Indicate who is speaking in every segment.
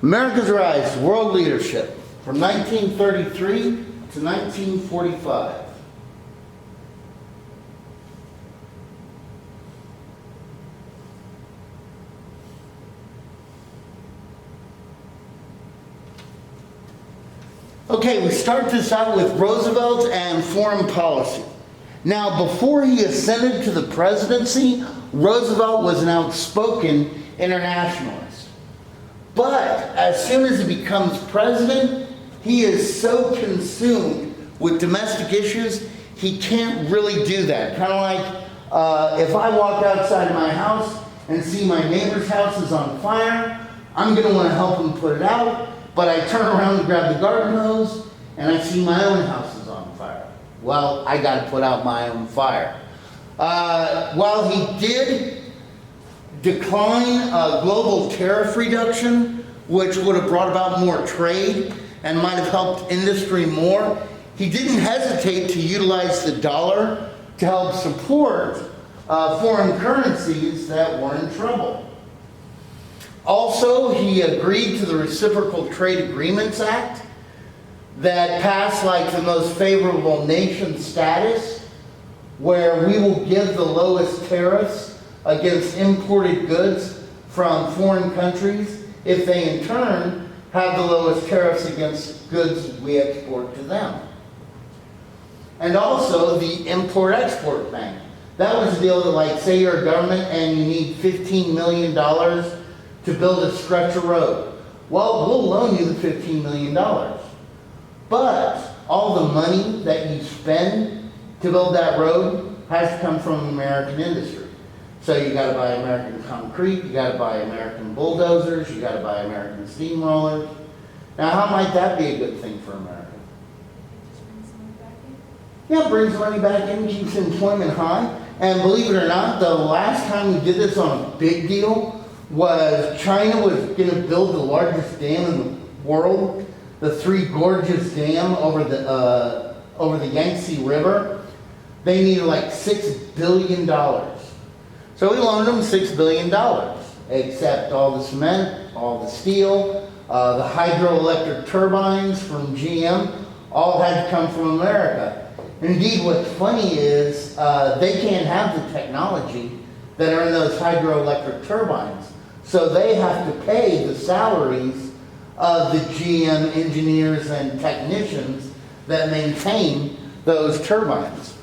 Speaker 1: America's rise to world leadership from 1933 to 1945. Okay, we start this out with Roosevelt and foreign policy. Now, before he ascended to the presidency, Roosevelt was an outspoken internationalist. But as soon as he becomes president, he is so consumed with domestic issues, he can't really do that. Kind of like if I walk outside of my house and see my neighbor's house is on fire, I'm going to want to help him put it out. But I turn around to grab the garden hose, and I see my own house is on fire. Well, I got to put out my own fire. While he did decline global tariff reduction, which would have brought about more trade and might have helped industry more, he didn't hesitate to utilize the dollar to help support foreign currencies that were in trouble. Also, he agreed to the Reciprocal Trade Agreements Act that passed like the most favorable nation status, where we will give the lowest tariffs against imported goods from foreign countries if they in turn have the lowest tariffs against goods we export to them. And also the Import-Export Bank. That was a deal that, like, say you're a government and you need $15 million to build a stretch of road. Well, we'll loan you the $15 million. But all the money that you spend to build that road has to come from American industry. So you got to buy American concrete, you got to buy American bulldozers, you got to buy American steamrollers. Now, how might that be a good thing for America? Yeah, it brings money back in, keeps employment high. And believe it or not, the last time we did this on a big deal was China was going to build the largest dam in the world, the Three Gorges Dam over the Yangtze River. They needed like $6 billion. So we loaned them $6 billion, except all the cement, all the steel, the hydroelectric turbines from GM, all had to come from America. Indeed, what's funny is they can't have the technology that are in those hydroelectric turbines. So they have to pay the salaries of the GM engineers and technicians that maintain those turbines.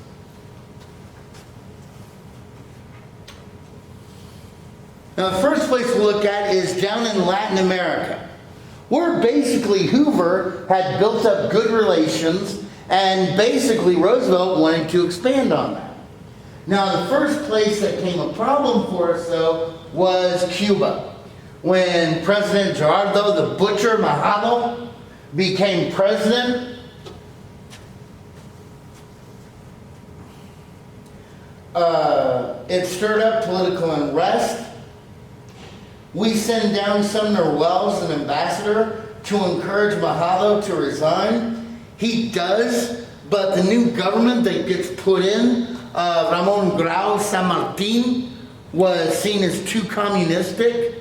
Speaker 1: Now, the first place we'll look at is down in Latin America, where basically Hoover had built up good relations, and basically Roosevelt wanted to expand on that. Now, the first place that became a problem for us, though, was Cuba. When President Gerardo the Butcher Majado became president, it stirred up political unrest. We send down Sumner Wells, an ambassador, to encourage Majado to resign. He does, but the new government that gets put in, Ramon Grau San Martin, was seen as too communistic.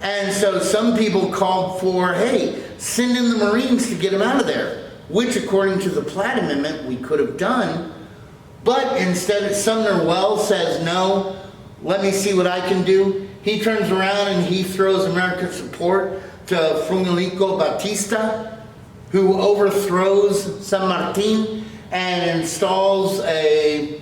Speaker 1: And so some people called for, hey, send in the Marines to get him out of there, which according to the Platt Amendment we could have done. But instead Sumner Wells says, no, let me see what I can do. He turns around and he throws American support to Frumilico Batista, who overthrows San Martin and installs a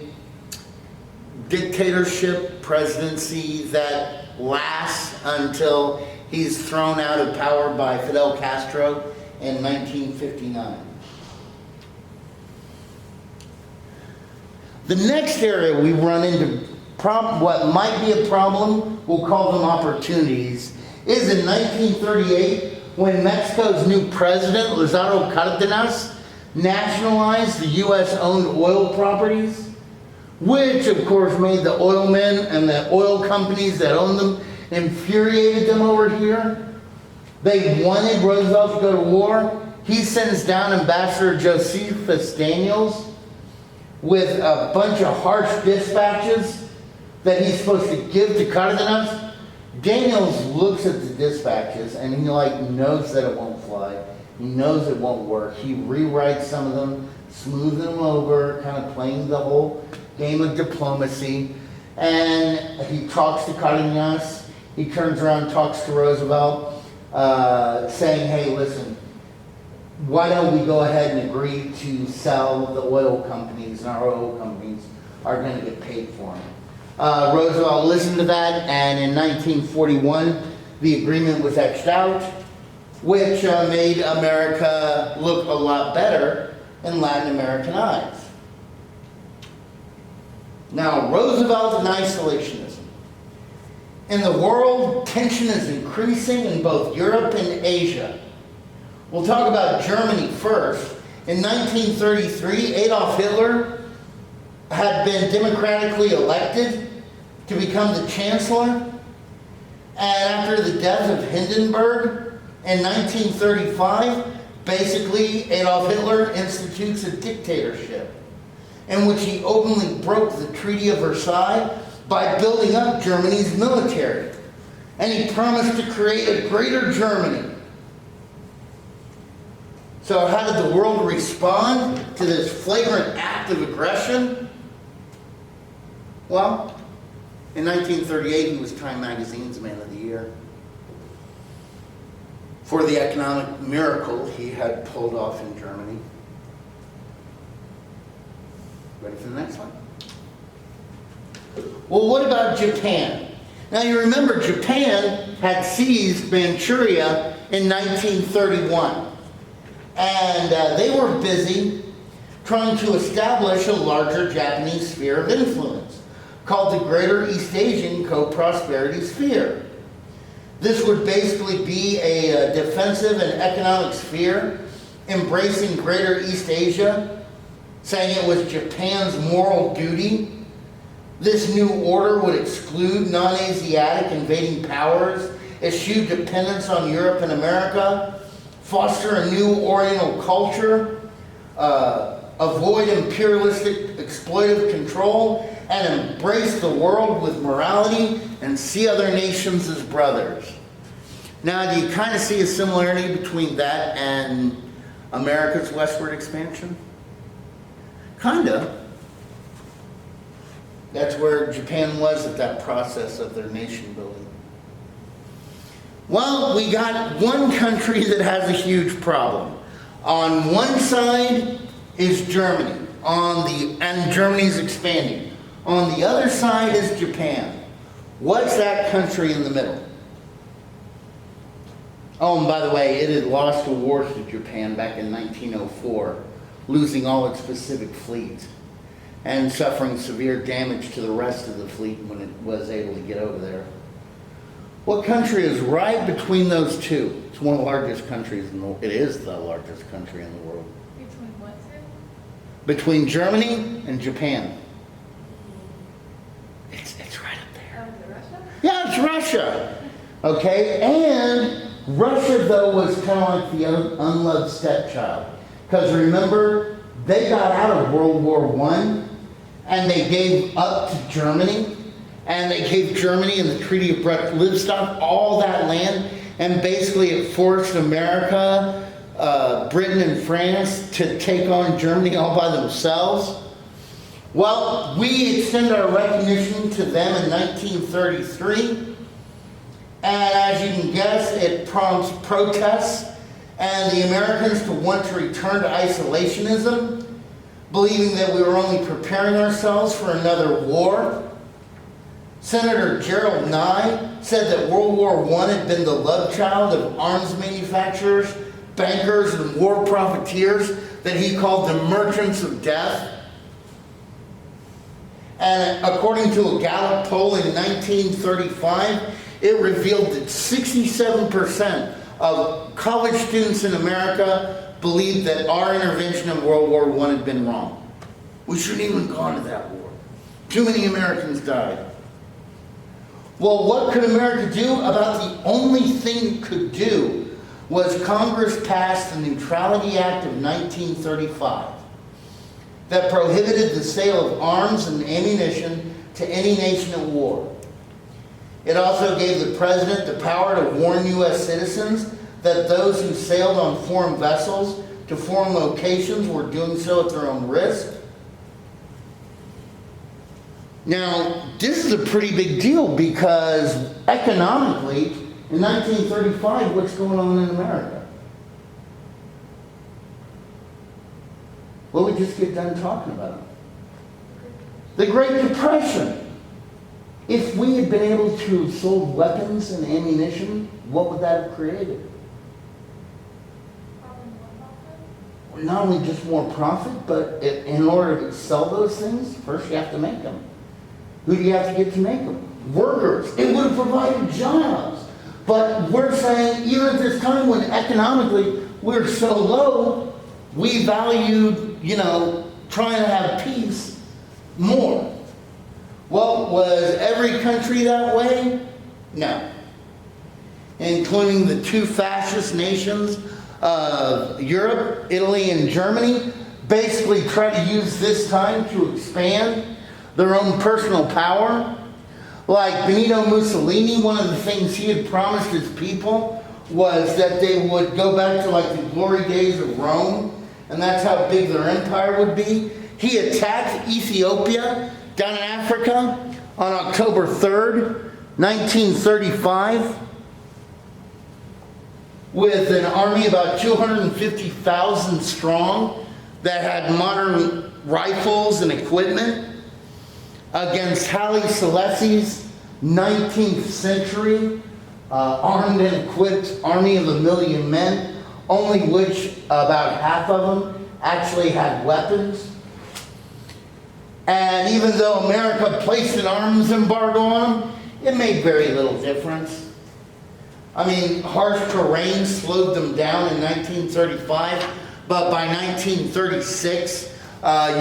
Speaker 1: dictatorship presidency that lasts until he's thrown out of power by Fidel Castro in 1959. The next area we run into what might be a problem, we'll call them opportunities, is in 1938 when Mexico's new president, Lázaro Cárdenas, nationalized the U.S.-owned oil properties, which of course made the oil men and the oil companies that owned them, infuriated them over here. They wanted Roosevelt to go to war. He sends down Ambassador Josephus Daniels with a bunch of harsh dispatches that he's supposed to give to Cardenas. Daniels looks at the dispatches and he knows that it won't fly. He knows it won't work. He rewrites some of them, smooths them over, kind of playing the whole game of diplomacy. And he talks to Cardenas. He turns around and talks to Roosevelt, saying, hey, listen, why don't we go ahead and agree to sell the oil companies, and our oil companies are going to get paid for them. Roosevelt listened to that, and in 1941, the agreement was etched out, which made America look a lot better in Latin American eyes. Now, Roosevelt and isolationism. In the world, tension is increasing in both Europe and Asia. We'll talk about Germany first. In 1933, Adolf Hitler had been democratically elected to become the chancellor. And after the death of Hindenburg in 1935, basically Adolf Hitler institutes a dictatorship in which he openly broke the Treaty of Versailles by building up Germany's military. And he promised to create a greater Germany. So how did the world respond to this flagrant act of aggression? Well, in 1938, he was Time Magazine's Man of the Year for the economic miracle he had pulled off in Germany. Ready for the next one? Well, what about Japan? Now, you remember Japan had seized Manchuria in 1931. And they were busy trying to establish a larger Japanese sphere of influence called the Greater East Asian Co-Prosperity Sphere. This would basically be a defensive and economic sphere embracing Greater East Asia, saying it was Japan's moral duty. This new order would exclude non-Asiatic invading powers, eschew dependence on Europe and America, foster a new Oriental culture, avoid imperialistic exploitive control, and embrace the world with morality and see other nations as brothers. Now, do you kind of see a similarity between that and America's westward expansion? Kind of. That's where Japan was at that process of their nation building. Well, we got one country that has a huge problem. On one side is Germany, and Germany's expanding. On the other side is Japan. What's that country in the middle? Oh, and by the way, it had lost a war to Japan back in 1904, losing all its Pacific fleet and suffering severe damage to the rest of the fleet when it was able to get over there. What country is right between those two? It's one of the largest countries in the world. It is the largest country in the world.
Speaker 2: Between what two?
Speaker 1: Between Germany and Japan. It's right up there.
Speaker 2: Is it Russia?
Speaker 1: Yeah, it's Russia. Okay, and Russia, though, was kind of like the unloved stepchild. Because remember, they got out of World War I, and they gave up to Germany. And they gave Germany and the Treaty of Brest-Litovsk all that land, and basically it forced America, Britain and France to take on Germany all by themselves. Well, we extend our recognition to them in 1933, and as you can guess, it prompts protests and the Americans to want to return to isolationism, believing that we were only preparing ourselves for another war. Senator Gerald Nye said that World War I had been the love child of arms manufacturers, bankers, and war profiteers that he called the merchants of death. And according to a Gallup poll in 1935, it revealed that 67% of college students in America believed that our intervention in World War I had been wrong. We shouldn't even have gone to that war. Too many Americans died. Well, what could America do? About the only thing it could do was Congress passed the Neutrality Act of 1935 that prohibited the sale of arms and ammunition to any nation at war. It also gave the president the power to warn U.S. citizens that those who sailed on foreign vessels to foreign locations were doing so at their own risk. Now, this is a pretty big deal because economically, in 1935, what's going on in America? Well, we just get done talking about it. The Great Depression. If we had been able to have sold weapons and ammunition, what would that have created? Not only just more profit, but in order to sell those things, first you have to make them. Who do you have to get to make them? Workers. It would have provided jobs. But we're saying, even at this time when economically we're so low, we valued, trying to have peace more. Well, was every country that way? No. Including the two fascist nations of Europe, Italy, and Germany, basically try to use this time to expand their own personal power. Like Benito Mussolini, one of the things he had promised his people was that they would go back to like the glory days of Rome, and that's how big their empire would be. He attacked Ethiopia down in Africa on October 3rd, 1935, with an army about 250,000 strong that had modern rifles and equipment against Haile Selassie's 19th century armed and equipped army of 1 million men, only which about half of them actually had weapons. And even though America placed an arms embargo on them, it made very little difference. I mean, harsh terrain slowed them down in 1935, but by 1936,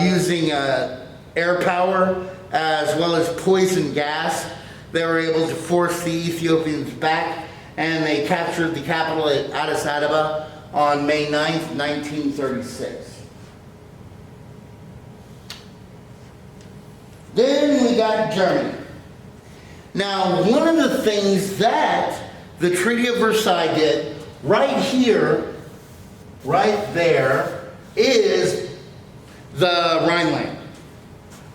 Speaker 1: using air power as well as poison gas, they were able to force the Ethiopians back, and they captured the capital at Addis Ababa on May 9th, 1936. Then we got Germany. Now, one of the things that the Treaty of Versailles did, right here, right there, is the Rhineland,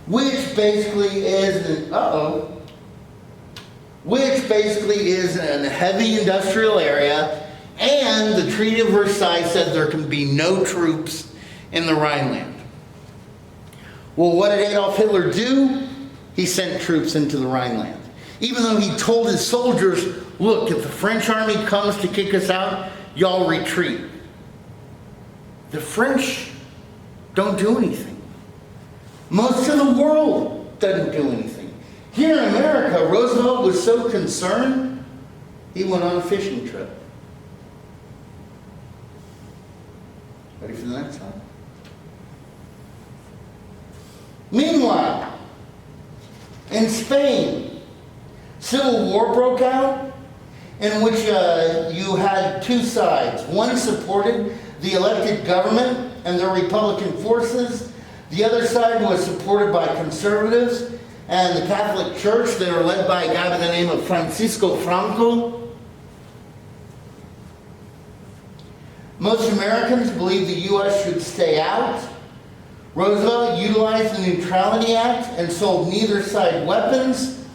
Speaker 1: which basically is an heavy industrial area, and the Treaty of Versailles said there can be no troops in the Rhineland. Well, what did Adolf Hitler do? He sent troops into the Rhineland. Even though he told his soldiers, look, if the French army comes to kick us out, y'all retreat. The French don't do anything. Most of the world doesn't do anything. Here in America, Roosevelt was so concerned, he went on a fishing trip. Ready for the next one? Meanwhile, in Spain, civil war broke out, in which you had two sides. One supported the elected government and their Republican forces. The other side was supported by conservatives and the Catholic Church. They were led by a guy by the name of Francisco Franco. Most Americans believed the U.S. should stay out. Roosevelt utilized the Neutrality Act and sold neither side weapons,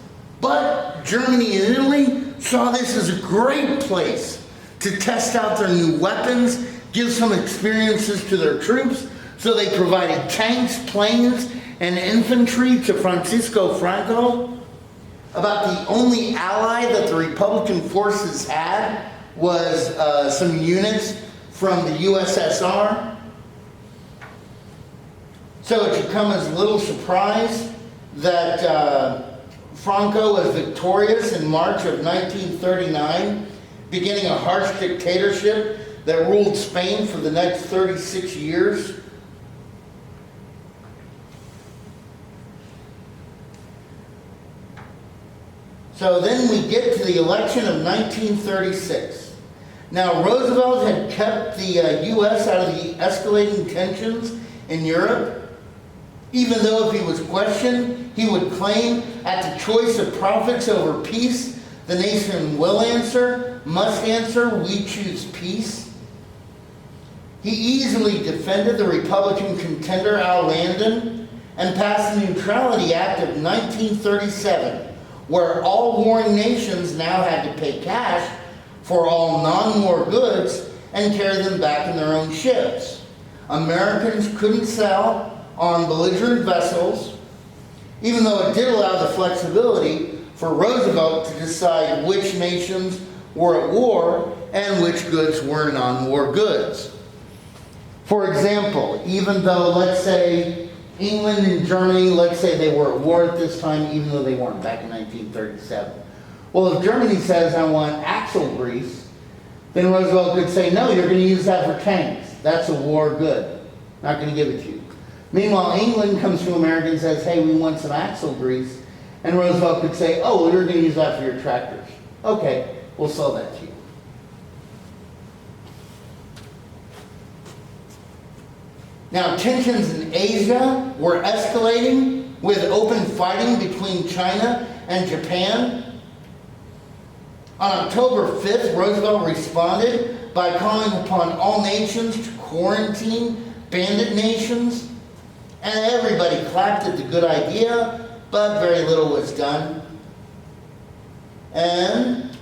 Speaker 1: but Germany and Italy saw this as a great place to test out their new weapons, give some experiences to their troops, so they provided tanks, planes, and infantry to Francisco Franco. About the only ally that the Republican forces had was some units from the USSR. So it should come as little surprise that Franco was victorious in March of 1939, beginning a harsh dictatorship that ruled Spain for the next 36 years. So then we get to the election of 1936. Now, Roosevelt had kept the U.S. out of the escalating tensions in Europe. Even though if he was questioned, he would claim at the choice of profits over peace The nation will answer, must answer, we choose peace. He easily defended the Republican contender Al Landon and passed the Neutrality Act of 1937, where all warring nations now had to pay cash for all non-war goods and carry them back in their own ships. Americans couldn't sail on belligerent vessels, even though it did allow the flexibility for Roosevelt to decide which nations were at war and which goods were non-war goods. For example, even though, let's say, England and Germany, let's say they were at war at this time, even though they weren't back in 1937. Well, if Germany says, I want axle grease, then Roosevelt could say, no, you're going to use that for tanks. That's a war good. Not going to give it to you. Meanwhile, England comes to America and says, hey, we want some axle grease. And Roosevelt could say, oh, well, you're going to use that for your tractors. Okay, we'll sell that to you. Now, tensions in Asia were escalating with open fighting between China and Japan. On October 5th, Roosevelt responded by calling upon all nations to quarantine bandit nations. And everybody clapped at the good idea, but very little was done. And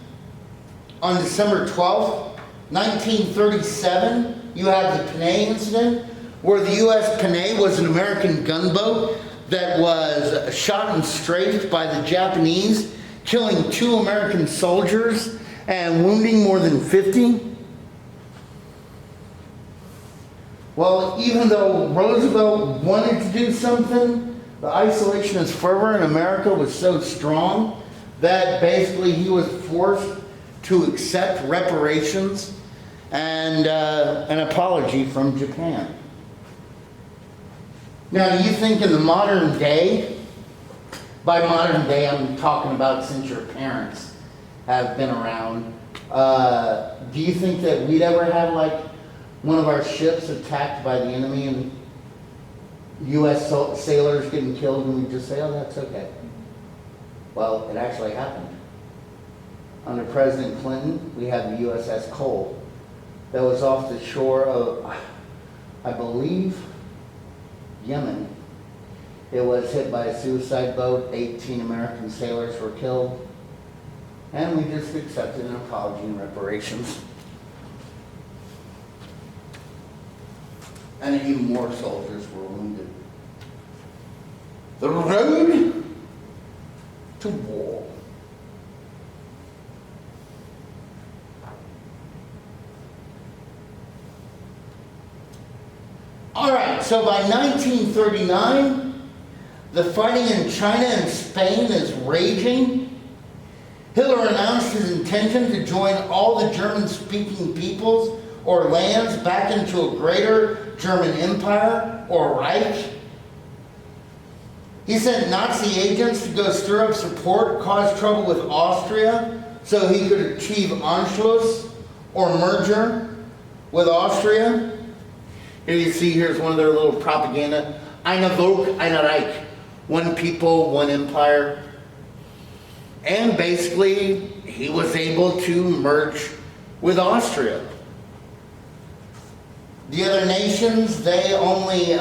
Speaker 1: on December 12th, 1937, you have the Panay incident, where the U.S. Panay was an American gunboat that was shot and strafed by the Japanese, killing 2 American soldiers and wounding more than 50. Well, even though Roosevelt wanted to do something, the isolationist fervor in America was so strong that basically he was forced to accept reparations and an apology from Japan. Now, do you think in the modern day, by modern day I'm talking about since your parents have been around, do you think that we'd ever have like one of our ships attacked by the enemy and U.S. sailors getting killed and we just say, oh, that's okay? Well, it actually happened. Under President Clinton, we had the USS Cole that was off the shore of, I believe, Yemen. It was hit by a suicide boat. 18 American sailors were killed. And we just accepted an apology and reparations. And even more soldiers were wounded. The road to war. All right, so by 1939, the fighting in China and Spain is raging. Hitler announced his intention to join all the German-speaking peoples or lands back into a greater German empire or Reich. He sent Nazi agents to go stir up support, cause trouble with Austria, so he could achieve Anschluss or merger with Austria. Here you see, here's one of their little propaganda. Eine Volk, ein Reich. One people, one empire. And basically, he was able to merge with Austria. The other nations, they only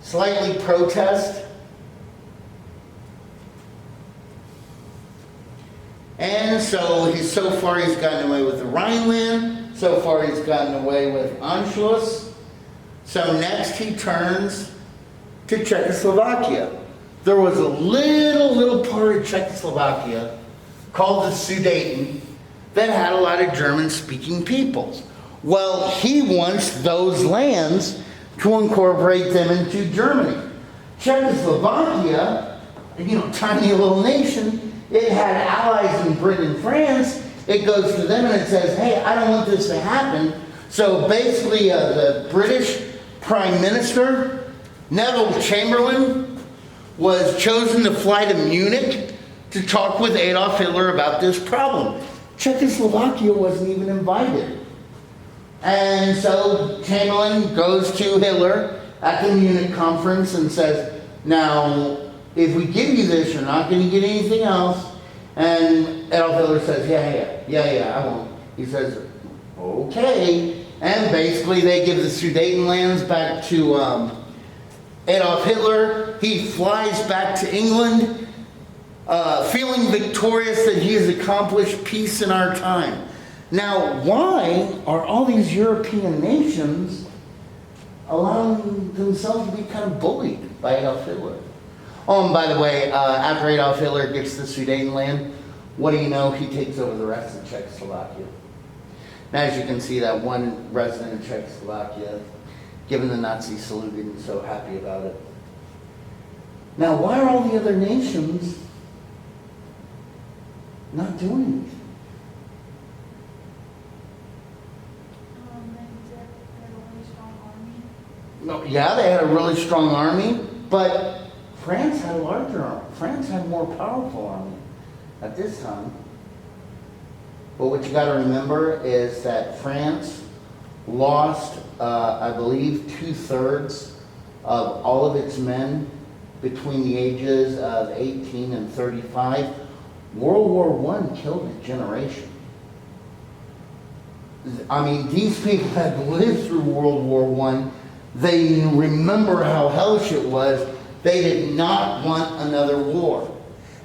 Speaker 1: slightly protest. And so far he's gotten away with the Rhineland. So far he's gotten away with Anschluss. So next he turns to Czechoslovakia. There was a little part of Czechoslovakia called the Sudeten that had a lot of German-speaking peoples. Well, he wants those lands to incorporate them into Germany. Czechoslovakia, tiny little nation, it had allies in Britain and France. It goes to them and it says, hey, I don't want this to happen. So basically the British Prime Minister, Neville Chamberlain, was chosen to fly to Munich to talk with Adolf Hitler about this problem. Czechoslovakia wasn't even invited. And so Chamberlain goes to Hitler at the Munich conference and says, now, if we give you this, you're not going to get anything else. And Adolf Hitler says, yeah, I won't. He says, okay. And basically they give the Sudetenlands back to Adolf Hitler. He flies back to England, feeling victorious that he has accomplished peace in our time. Now, why are all these European nations allowing themselves to be kind of bullied by Adolf Hitler? Oh, and by the way, after Adolf Hitler gets the Sudetenland, what do you know? He takes over the rest of Czechoslovakia. Now, as you can see, that one resident of Czechoslovakia, given the Nazi salute, isn't so happy about it. Now, why are all the other nations not doing anything?
Speaker 2: They had a really strong army.
Speaker 1: No, yeah, they had a really strong army, but France had a larger army. France had a more powerful army at this time. But what you got to remember is that France lost, I believe, 2/3 of all of its men between the ages of 18 and 35. World War I killed a generation. I mean, these people had lived through World War I. They remember how hellish it was. They did not want another war.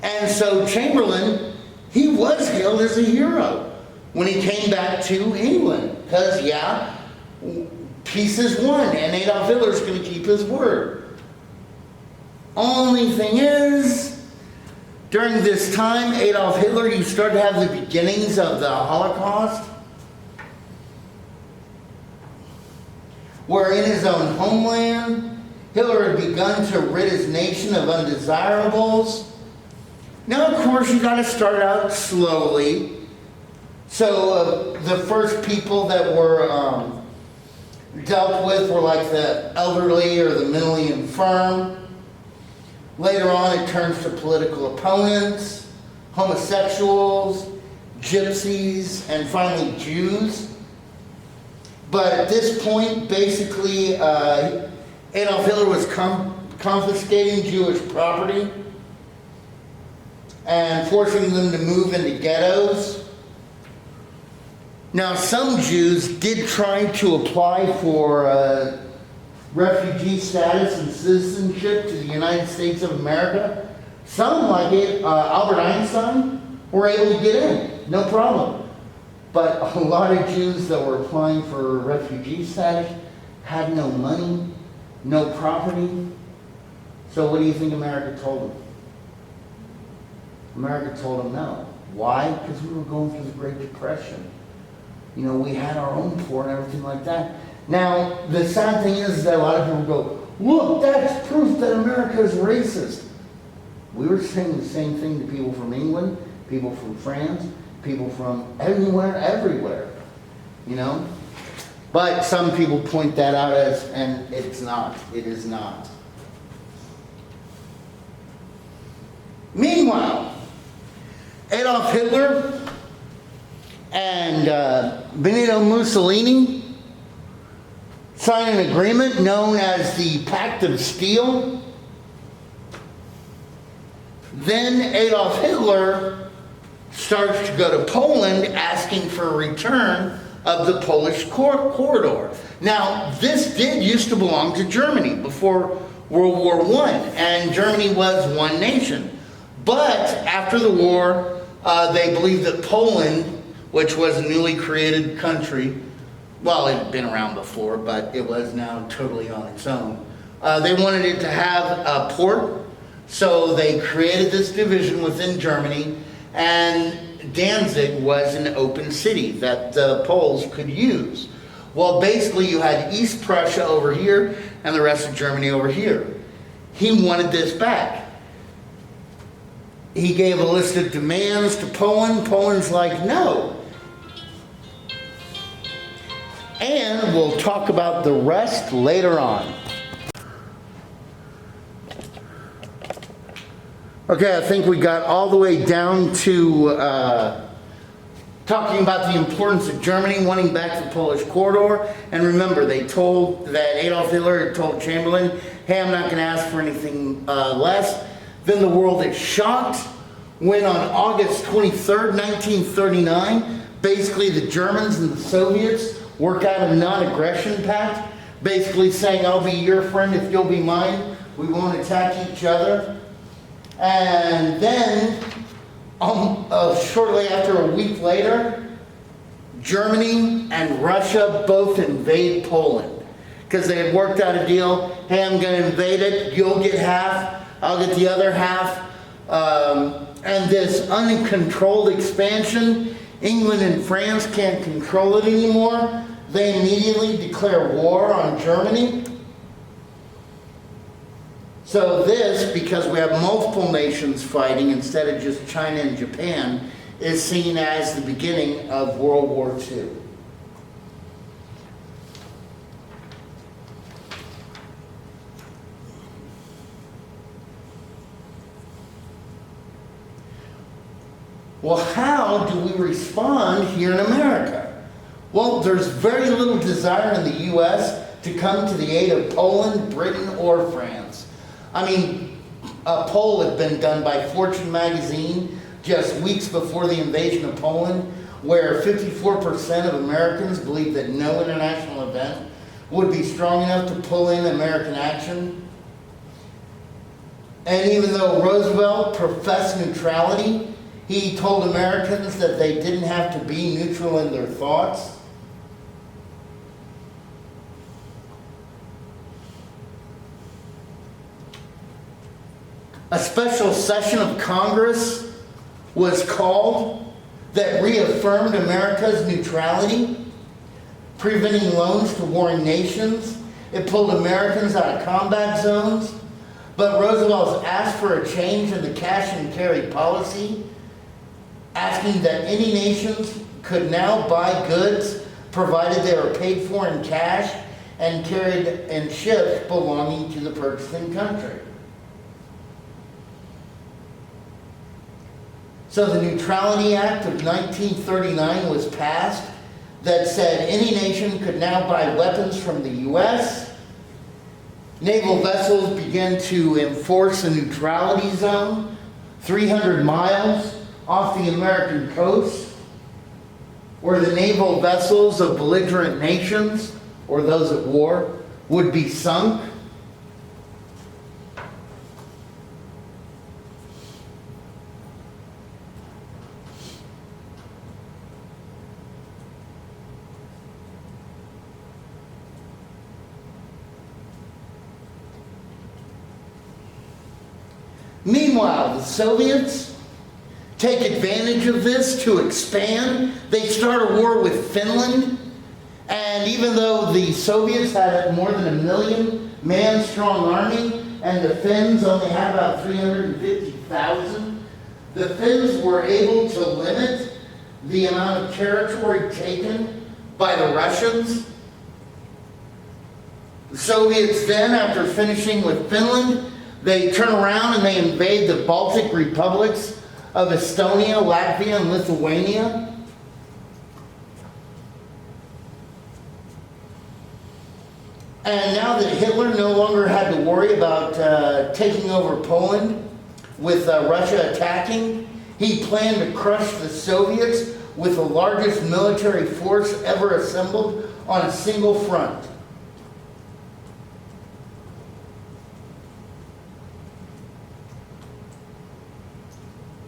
Speaker 1: And so Chamberlain, he was hailed as a hero when he came back to England. Because, yeah, peace is won, and Adolf Hitler's going to keep his word. Only thing is, during this time, Adolf Hitler, you start to have the beginnings of the Holocaust, where in his own homeland, Hitler had begun to rid his nation of undesirables. Now, of course, you got to start out slowly. So the first people that were dealt with were like the elderly or the mentally infirm. Later on, it turns to political opponents, homosexuals, gypsies, and finally Jews. But at this point, basically, Adolf Hitler was confiscating Jewish property and forcing them to move into ghettos. Now, some Jews did try to apply for refugee status and citizenship to the United States of America. Some, like Albert Einstein, were able to get in, no problem. But a lot of Jews that were applying for refugee status had no money, no property. So what do you think America told them? America told them no. Why? Because we were going through the Great Depression. You know, we had our own poor and everything like that. Now, the sad thing is that a lot of people go, look, that's proof that America is racist. We were saying the same thing to people from England, people from France, people from anywhere, everywhere, you know? But some people point that out as, and it's not. It is not. Meanwhile, Adolf Hitler and Benito Mussolini signed an agreement known as the Pact of Steel. Then Adolf Hitler starts to go to Poland asking for a return of the Polish corridor. Now, this did used to belong to Germany before World War I, and Germany was one nation. But after the war, they believed that Poland, which was a newly created country, well, it had been around before, but it was now totally on its own. They wanted it to have a port, so they created this division within Germany, and Danzig was an open city that the Poles could use. Well, basically you had East Prussia over here and the rest of Germany over here. He wanted this back. He gave a list of demands to Poland. Poland's like, no. And we'll talk about the rest later on. Okay, I think we got all the way down to talking about the importance of Germany wanting back the Polish corridor. And remember, they told that Adolf Hitler had told Chamberlain, hey, I'm not going to ask for anything less. Then the world is shocked when on August 23rd, 1939, basically the Germans and the Soviets work out a non-aggression pact, basically saying, I'll be your friend if you'll be mine. We won't attack each other. And then, shortly after, a week later, Germany and Russia both invade Poland because they had worked out a deal. Hey, I'm going to invade it. You'll get half. I'll get the other half. And this uncontrolled expansion, England and France can't control it anymore. They immediately declare war on Germany. So this, because we have multiple nations fighting instead of just China and Japan, is seen as the beginning of World War II. Well, how do we respond here in America? Well, there's very little desire in the U.S. to come to the aid of Poland, Britain, or France. I mean, a poll had been done by Fortune magazine just weeks before the invasion of Poland, where 54% of Americans believe that no international event would be strong enough to pull in American action. And even though Roosevelt professed neutrality, he told Americans that they didn't have to be neutral in their thoughts. A special session of Congress was called that reaffirmed America's neutrality, preventing loans to warring nations. It pulled Americans out of combat zones. But Roosevelt asked for a change in the cash and carry policy, asking that any nations could now buy goods provided they were paid for in cash and carried in ships belonging to the purchasing country. So the Neutrality Act of 1939 was passed that said any nation could now buy weapons from the U.S. Naval vessels began to enforce a neutrality zone 300 miles off the American coast, where the naval vessels of belligerent nations, or those at war, would be sunk. Meanwhile, the Soviets take advantage of this to expand. They start a war with Finland, and even though the Soviets had more than 1 million man strong army, and the Finns only had about 350,000, the Finns were able to limit the amount of territory taken by the Russians. The Soviets then, after finishing with Finland, they turn around and they invade the Baltic republics of Estonia, Latvia, and Lithuania. And now that Hitler no longer had to worry about taking over Poland with Russia attacking, he planned to crush the Soviets with the largest military force ever assembled on a single front.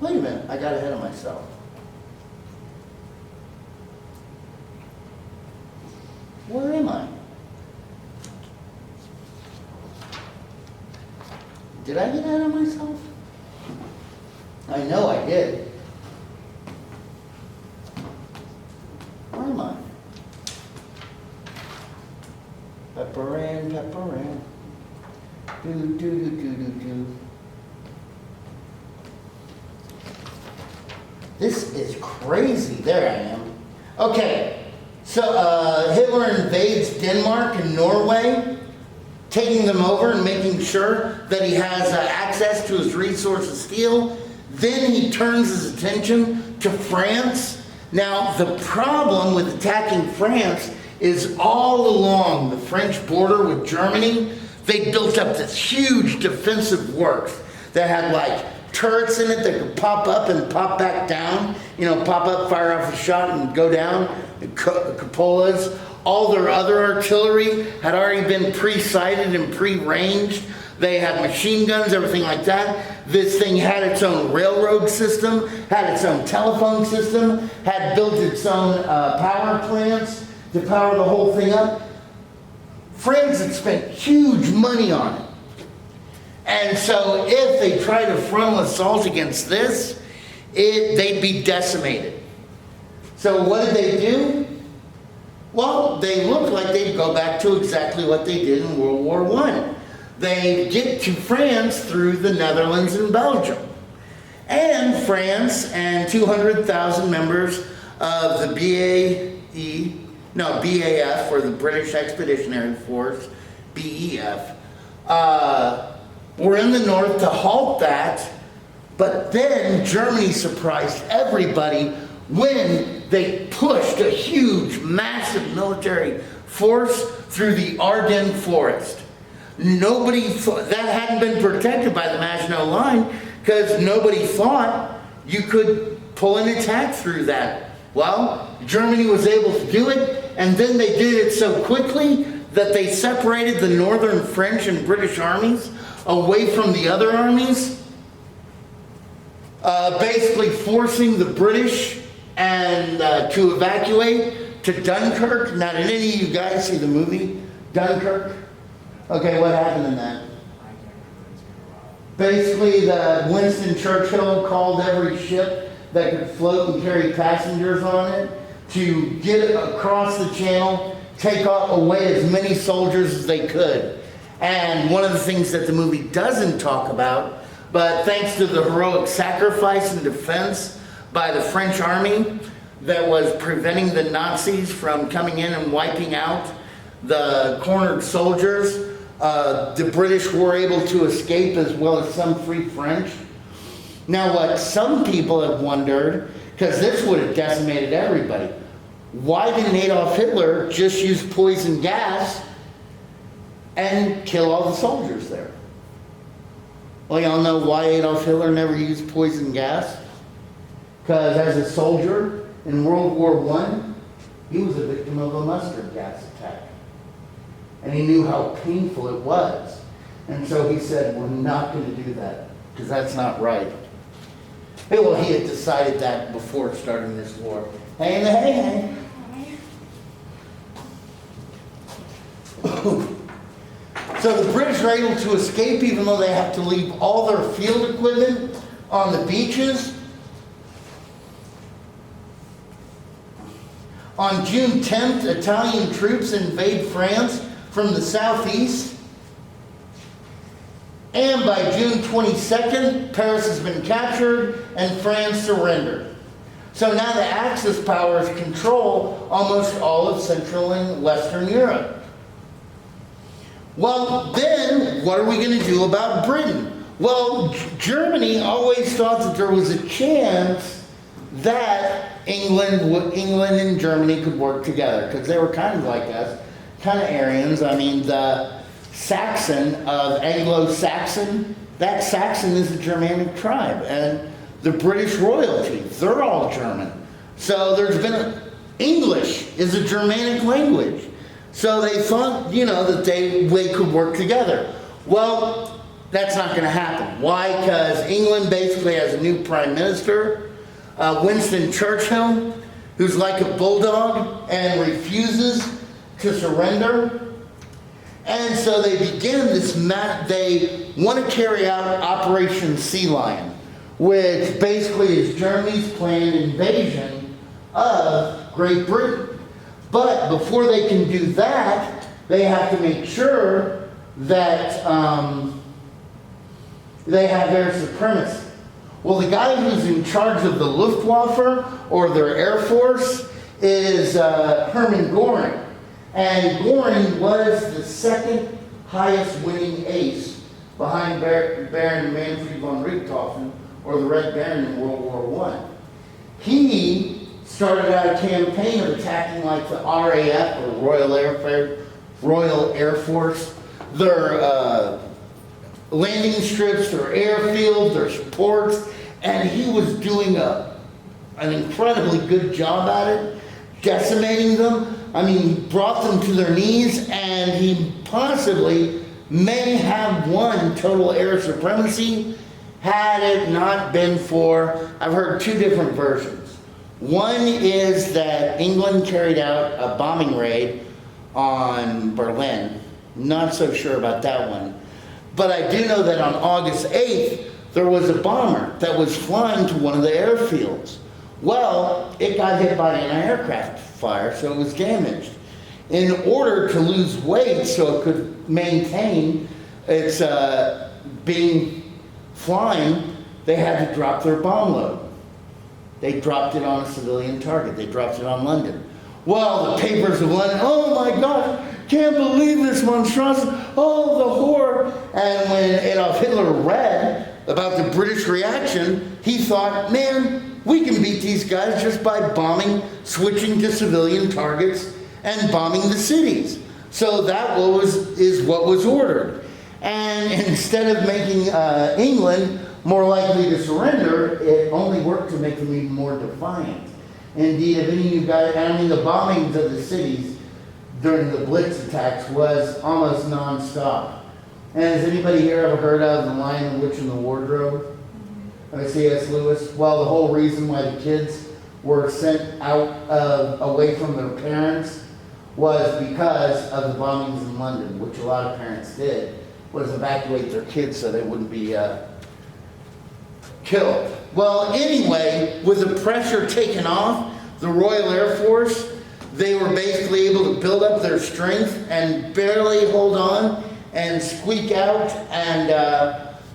Speaker 1: Wait a minute, I got ahead of myself. Where am I? Did I get ahead of myself? I know I did. Where am I? Pepper in, pepper in. Do, do, do, do, do, do. This is crazy. There I am. Okay, so Hitler invades Denmark and Norway, taking them over and making sure that he has access to his resource of steel. Then he turns his attention to France. Now, the problem with attacking France is all along the French border with Germany, they built up this huge defensive works that had like turrets in it that could pop up and pop back down. You know, pop up, fire off a shot, and go down. Cupolas. All their other artillery had already been pre-sighted and pre-ranged. They had machine guns, everything like that. This thing had its own railroad system, had its own telephone system, had built its own power plants to power the whole thing up. France had spent huge money on it. And so if they tried a frontal assault against this, they'd be decimated. So what did they do? Well, they looked like they'd go back to exactly what they did in World War I. They get to France through the Netherlands and Belgium. And France and 200,000 members of the BAF, or the British Expeditionary Force, BEF, were in the north to halt that. But then Germany surprised everybody when they pushed a huge, massive military force through the Ardennes forest. Nobody thought, that hadn't been protected by the Maginot Line, because nobody thought you could pull an attack through that. Well, Germany was able to do it, and then they did it so quickly that they separated the northern French and British armies away from the other armies, basically forcing the British and to evacuate to Dunkirk. Now, did any of you guys see the movie Dunkirk? Okay, what happened in that? Basically, Winston Churchill called every ship that could float and carry passengers on it to get across the channel, take away as many soldiers as they could. And one of the things that the movie doesn't talk about, but thanks to the heroic sacrifice and defense by the French army that was preventing the Nazis from coming in and wiping out the cornered soldiers, the British were able to escape, as well as some free French. Now, what some people have wondered, because this would have decimated everybody, why didn't Adolf Hitler just use poison gas and kill all the soldiers there? Well, y'all know why Adolf Hitler never used poison gas? Because as a soldier in World War I, he was a victim of a mustard gas attack. And he knew how painful it was. And so he said, we're not going to do that, because that's not right. Well, he had decided that before starting this war. Hey. So the British are able to escape, even though they have to leave all their field equipment on the beaches. On June 10th, Italian troops invade France from the southeast. And by June 22nd, Paris has been captured and France surrendered. So now the Axis powers control almost all of Central and Western Europe. Well, then, what are we going to do about Britain? Well, Germany always thought that there was a chance that England and Germany could work together, because they were kind of like us, kind of Aryans. I mean, the Saxon of Anglo-Saxon, that Saxon is a Germanic tribe, and the British royalty, they're all German. So there's been English is a Germanic language. So they thought, that they could work together. Well, that's not going to happen. Why? Because England basically has a new prime minister, Winston Churchill, who's like a bulldog and refuses to surrender. And so they begin this they want to carry out Operation Sea Lion, which basically is Germany's planned invasion of Great Britain. But before they can do that, they have to make sure that they have air supremacy. Well, the guy who's in charge of the Luftwaffe, or their Air Force, is Hermann Göring. And Göring was the second highest winning ace behind Baron Manfred von Richthofen, or the Red Baron in World War I. He started out a campaign of attacking like the RAF, or Royal Air Force, their landing strips, their airfields, their ports, and he was doing an incredibly good job at it, decimating them. I mean, he brought them to their knees, and he possibly may have won total air supremacy had it not been for, I've heard two different versions. One is that England carried out a bombing raid on Berlin. Not so sure about that one. But I do know that on August 8th, there was a bomber that was flying to one of the airfields. Well, it got hit by an aircraft fire, so it was damaged. In order to lose weight so it could maintain its flying, they had to drop their bomb load. They dropped it on a civilian target. They dropped it on London. Well, the papers of London, oh my God, can't believe this monstrosity, oh, the horror. And when Adolf Hitler read about the British reaction, he thought, man, we can beat these guys just by bombing, switching to civilian targets, and bombing the cities. So that is what was ordered. And instead of making England more likely to surrender, it only worked to make them even more defiant. Indeed, if any of you guys, I mean, the bombings of the cities during the Blitz attacks was almost non-stop. And has anybody here ever heard of The Lion, the Witch, and the Wardrobe by C.S. Lewis? Well, the whole reason why the kids were sent out away from their parents was because of the bombings in London, which a lot of parents did, was evacuate their kids so they wouldn't be killed. Well, anyway, with the pressure taken off, the Royal Air Force, they were basically able to build up their strength and barely hold on and squeak out, and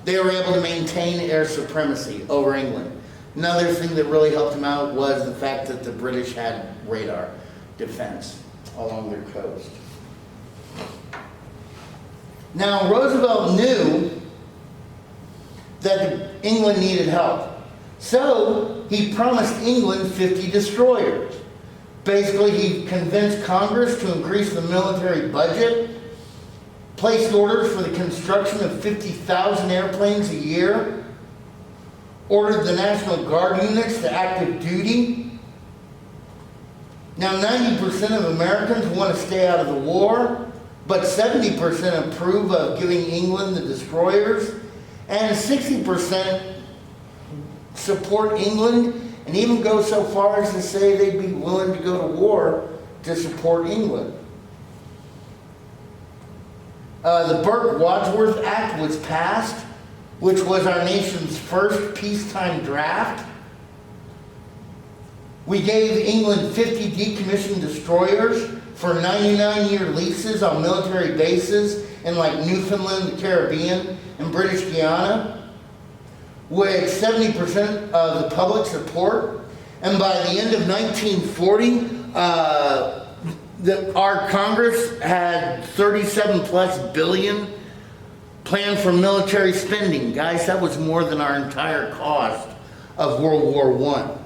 Speaker 1: they were able to maintain air supremacy over England. Another thing that really helped them out was the fact that the British had radar defense along their coast. Now, Roosevelt knew that England needed help. So he promised England 50 destroyers. Basically, he convinced Congress to increase the military budget, placed orders for the construction of 50,000 airplanes a year, ordered the National Guard units to active duty. Now, 90% of Americans want to stay out of the war, but 70% approve of giving England the destroyers, and 60% support England, and even go so far as to say they'd be willing to go to war to support England. The Burke-Wadsworth Act was passed, which was our nation's first peacetime draft. We gave England 50 decommissioned destroyers for 99-year leases on military bases in like Newfoundland, the Caribbean, and British Guiana, with 70% of the public support. And by the end of 1940, our Congress had 37 plus billion planned for military spending. Guys, that was more than our entire cost of World War I.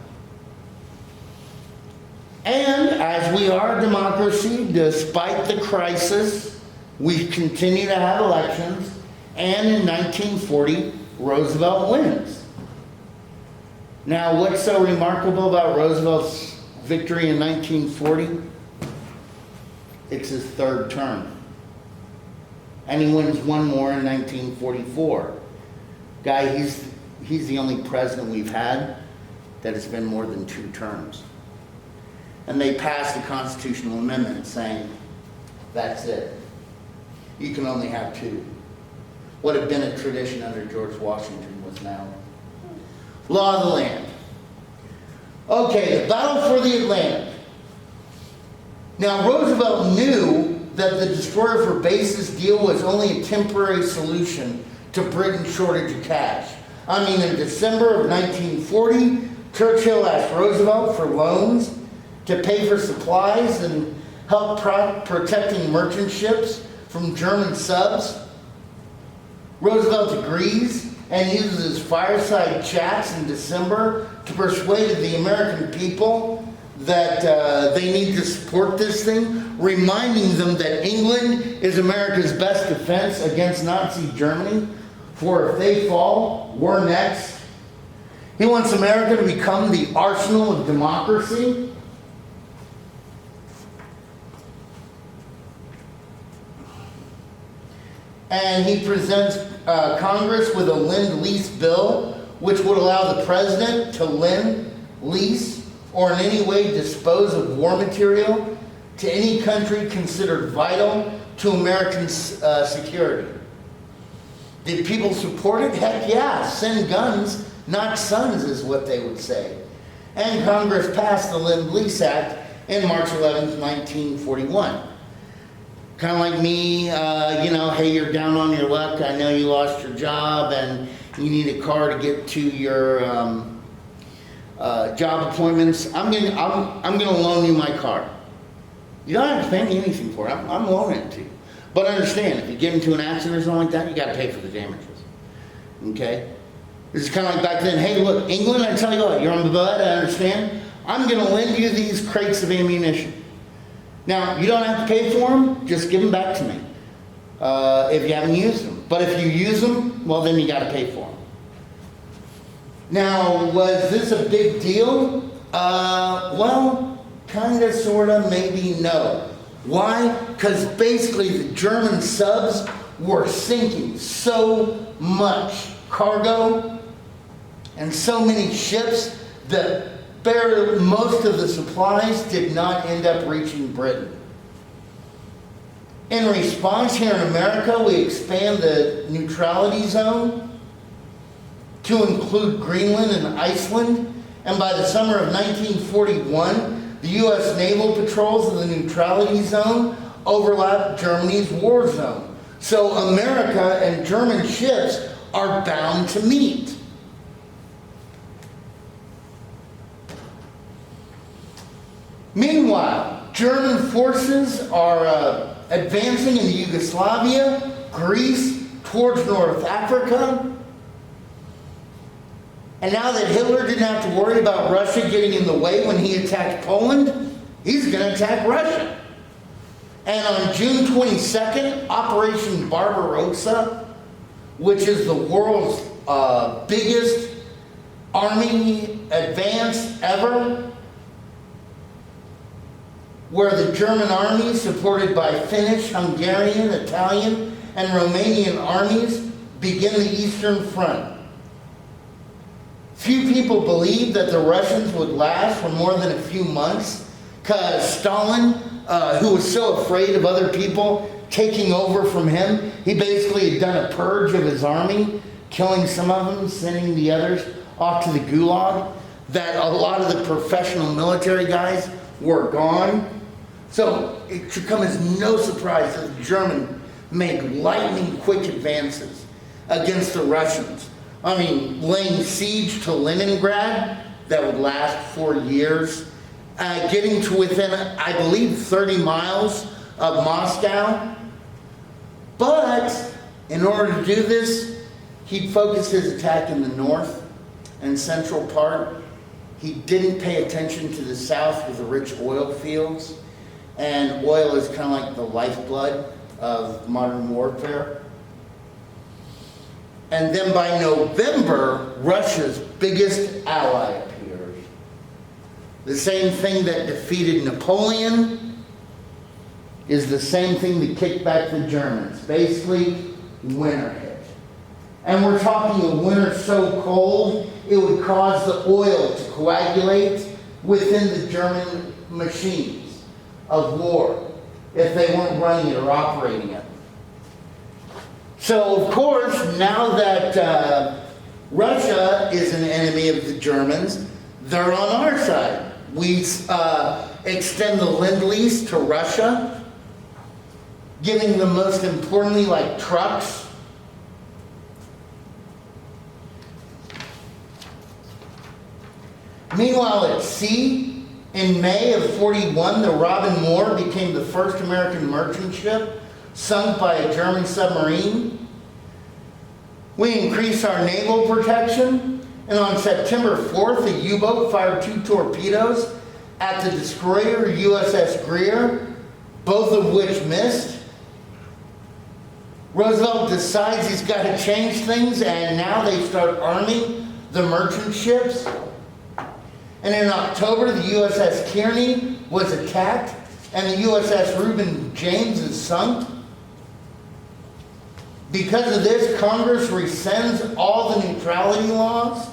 Speaker 1: And as we are a democracy, despite the crisis, we continue to have elections, and in 1940, Roosevelt wins. Now, what's so remarkable about Roosevelt's victory in 1940? It's his third term. And he wins one more in 1944. Guy, he's the only president we've had that has been more than 2 terms. And they passed a constitutional amendment saying, that's it. You can only have 2. What had been a tradition under George Washington was now law of the land. Okay, the battle for the Atlantic. Now, Roosevelt knew that the destroyer for bases deal was only a temporary solution to Britain's shortage of cash. I mean, in December of 1940, Churchill asked Roosevelt for loans to pay for supplies and help protecting merchant ships from German subs. Roosevelt agrees and uses fireside chats in December to persuade the American people that they need to support this thing, reminding them that England is America's best defense against Nazi Germany. for if they fall, we're next. He wants America to become the arsenal of democracy. And he presents Congress with a lend-lease bill, which would allow the president to lend, lease, or in any way dispose of war material to any country considered vital to American security. Did people support it? Heck yeah. Send guns, not sons, is what they would say. And Congress passed the Lend-Lease Act in March 11th, 1941. Kind of like me, hey, you're down on your luck. I know you lost your job and you need a car to get to your job appointments. I'm gonna loan you my car. You don't have to pay me anything for it. I'm loaning it to you. But understand, if you get into an accident or something like that, you got to pay for the damages. Okay? This is kind of like back then. Hey, look, England, I tell you what, you're on the bud. I understand. I'm going to lend you these crates of ammunition. Now, you don't have to pay for them. Just give them back to me if you haven't used them. But if you use them, well, then you got to pay for them. Now, was this a big deal? Well, kind of, sort of, maybe no. Why? Because basically the German subs were sinking so much cargo and so many ships that most of the supplies did not end up reaching Britain. In response, here in America, we expand the neutrality zone to include Greenland and Iceland, and by the summer of 1941, the U.S. naval patrols of the neutrality zone overlap Germany's war zone. So America and German ships are bound to meet. Meanwhile, German forces are advancing in Yugoslavia, Greece, towards North Africa. And now that Hitler didn't have to worry about Russia getting in the way when he attacked Poland, he's going to attack Russia. And on June 22nd, Operation Barbarossa, which is the world's biggest army advance ever, where the German army, supported by Finnish, Hungarian, Italian, and Romanian armies, begin the Eastern Front. Few people believed that the Russians would last for more than a few months, because Stalin, who was so afraid of other people taking over from him, he basically had done a purge of his army, killing some of them, sending the others off to the Gulag, that a lot of the professional military guys were gone. So it should come as no surprise that the Germans made lightning quick advances against the Russians. I mean, laying siege to Leningrad that would last 4 years, getting to within, I believe, 30 miles of Moscow. But in order to do this, he'd focus his attack in the north and central part. He didn't pay attention to the south with the rich oil fields. And oil is kind of like the lifeblood of modern warfare. And then by November, Russia's biggest ally appears. The same thing that defeated Napoleon is the same thing that kicked back the Germans. Basically, winter hit. And we're talking a winter so cold, it would cause the oil to coagulate within the German machines of war if they weren't running it or operating it. So, of course, now that Russia is an enemy of the Germans, they're on our side. We extend the Lend-Lease to Russia, giving them, most importantly, like trucks. Meanwhile, at sea, in May of 41, the Robin Moore became the first American merchant ship sunk by a German submarine. We increased our naval protection, and on September 4th, a U-boat fired 2 torpedoes at the destroyer USS Greer, both of which missed. Roosevelt decides he's got to change things, and now they start arming the merchant ships. And in October, the USS Kearney was attacked, and the USS Reuben James is sunk. Because of this, Congress rescinds all the neutrality laws.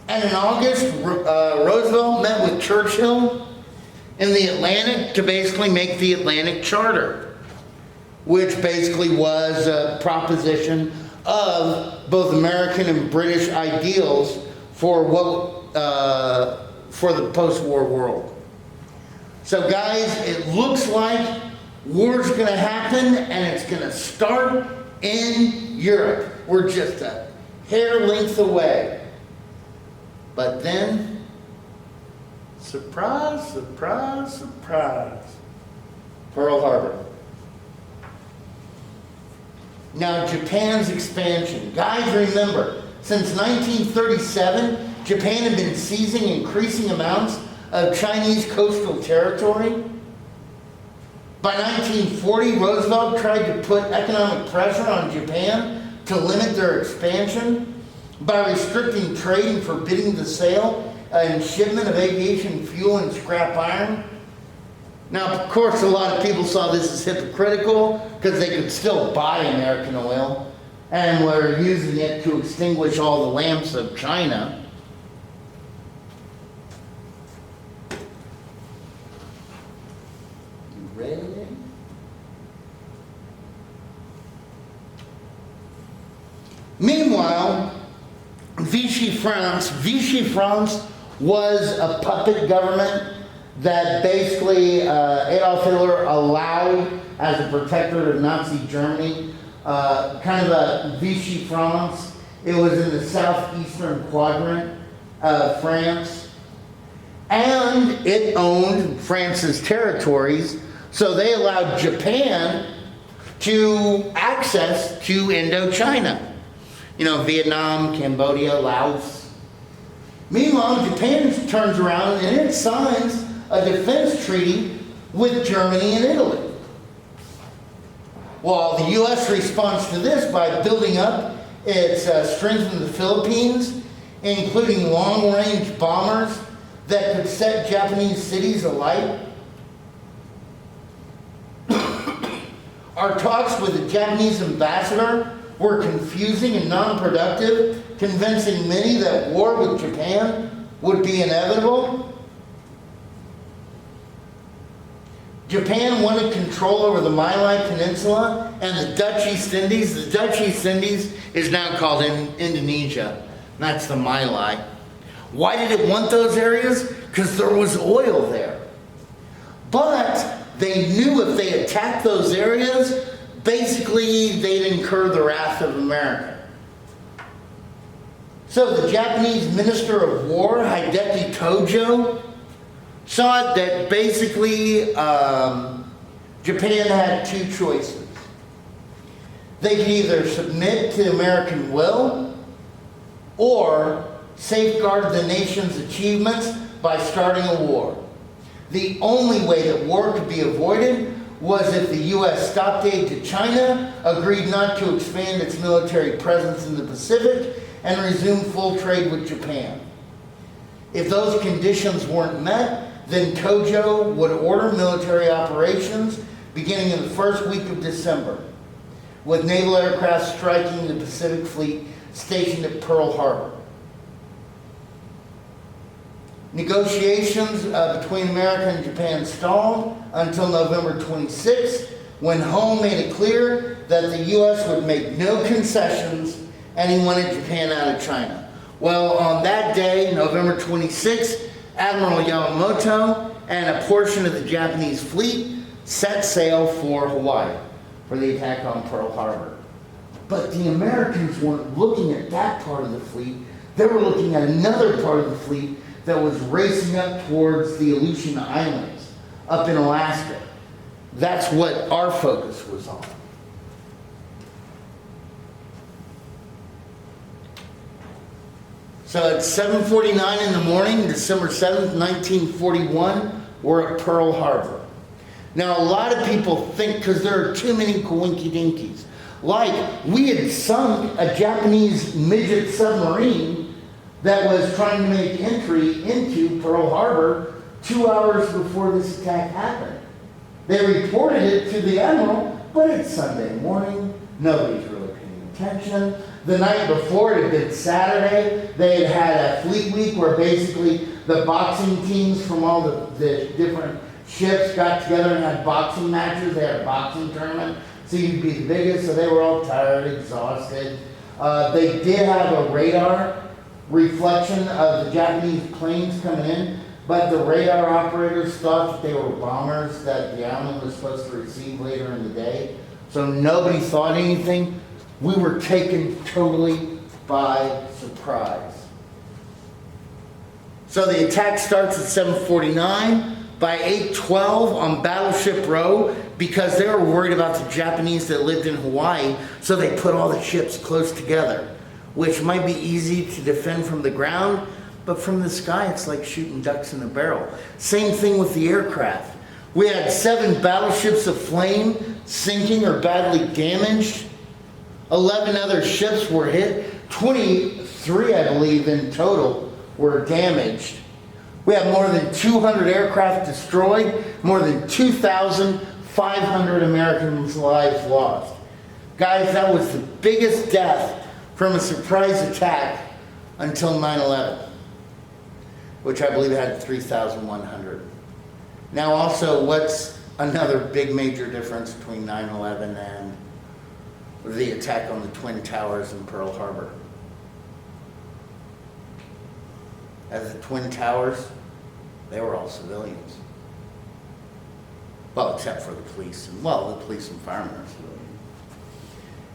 Speaker 1: And in August, Roosevelt met with Churchill in the Atlantic to basically make the Atlantic Charter, which basically was a proposition of both American and British ideals for for the post-war world. So guys, it looks like war's gonna happen, and it's gonna start in Europe. We're just a hair length away. But then, surprise, surprise, surprise, Pearl Harbor. Now, Japan's expansion. Guys, remember, since 1937, Japan had been seizing increasing amounts of Chinese coastal territory. By 1940, Roosevelt tried to put economic pressure on Japan to limit their expansion by restricting trade and forbidding the sale and shipment of aviation fuel and scrap iron. Now, of course, a lot of people saw this as hypocritical because they could still buy American oil and were using it to extinguish all the lamps of China. You ready? Meanwhile, Vichy France was a puppet government that basically Adolf Hitler allowed as a protectorate of Nazi Germany, kind of a Vichy France. It was in the southeastern quadrant of France, and it owned France's territories, so they allowed Japan to access to Indochina. You know, Vietnam, Cambodia, Laos. Meanwhile, Japan turns around and it signs a defense treaty with Germany and Italy. Well, the U.S. responds to this by building up its strength in the Philippines, including long-range bombers that could set Japanese cities alight. Our talks with the Japanese ambassador were confusing and non-productive, convincing many that war with Japan would be inevitable. Japan wanted control over the Malay Peninsula and the Dutch East Indies. The Dutch East Indies is now called Indonesia. That's the Malay. Why did it want those areas? Because there was oil there. But they knew if they attacked those areas, basically they'd incur the wrath of America. So the Japanese Minister of War, Hideki Tojo, saw that basically Japan had two choices. They could either submit to American will or safeguard the nation's achievements by starting a war. The only way that war could be avoided was if the U.S. stopped aid to China, agreed not to expand its military presence in the Pacific, and resumed full trade with Japan. If those conditions weren't met, then Tojo would order military operations beginning in the first week of December, with naval aircraft striking the Pacific Fleet stationed at Pearl Harbor. Negotiations between America and Japan stalled until November 26, when Home made it clear that the U.S. would make no concessions and he wanted Japan out of China. Well, on that day, November 26, Admiral Yamamoto and a portion of the Japanese fleet set sail for Hawaii for the attack on Pearl Harbor. But the Americans weren't looking at that part of the fleet. They were looking at another part of the fleet that was racing up towards the Aleutian Islands up in Alaska. That's what our focus was on. So at 7:49 in the morning, December 7th, 1941, we're at Pearl Harbor. Now, a lot of people think, because there are too many coinky dinkies, like we had sunk a Japanese midget submarine that was trying to make entry into Pearl Harbor 2 hours before this attack happened. They reported it to the admiral, but it's Sunday morning, nobody's really paying attention. The night before, it had been Saturday, they had had a fleet week where basically the boxing teams from all the different ships got together and had boxing matches. They had a boxing tournament, so you'd be the biggest, so they were all tired, exhausted. They did have a radar reflection of the Japanese planes coming in, but the radar operators thought that they were bombers that the island was supposed to receive later in the day. So nobody thought anything. We were taken totally by surprise. So the attack starts at 7:49. By 8:12 on Battleship Row, because they were worried about the Japanese that lived in Hawaii, so they put all the ships close together, which might be easy to defend from the ground, but from the sky it's like shooting ducks in a barrel. Same thing with the aircraft. We had 7 battleships aflame, sinking or badly damaged. 11 other ships were hit. 23, I believe, in total were damaged. We have more than 200 aircraft destroyed, more than 2,500 Americans' lives lost. Guys, that was the biggest death from a surprise attack until 9/11, which I believe had 3,100. Now also, what's another big major difference between 9/11 and the attack on the Twin Towers in Pearl Harbor? At the Twin Towers, they were all civilians. Well, except for the police, and the police and firemen are civilians.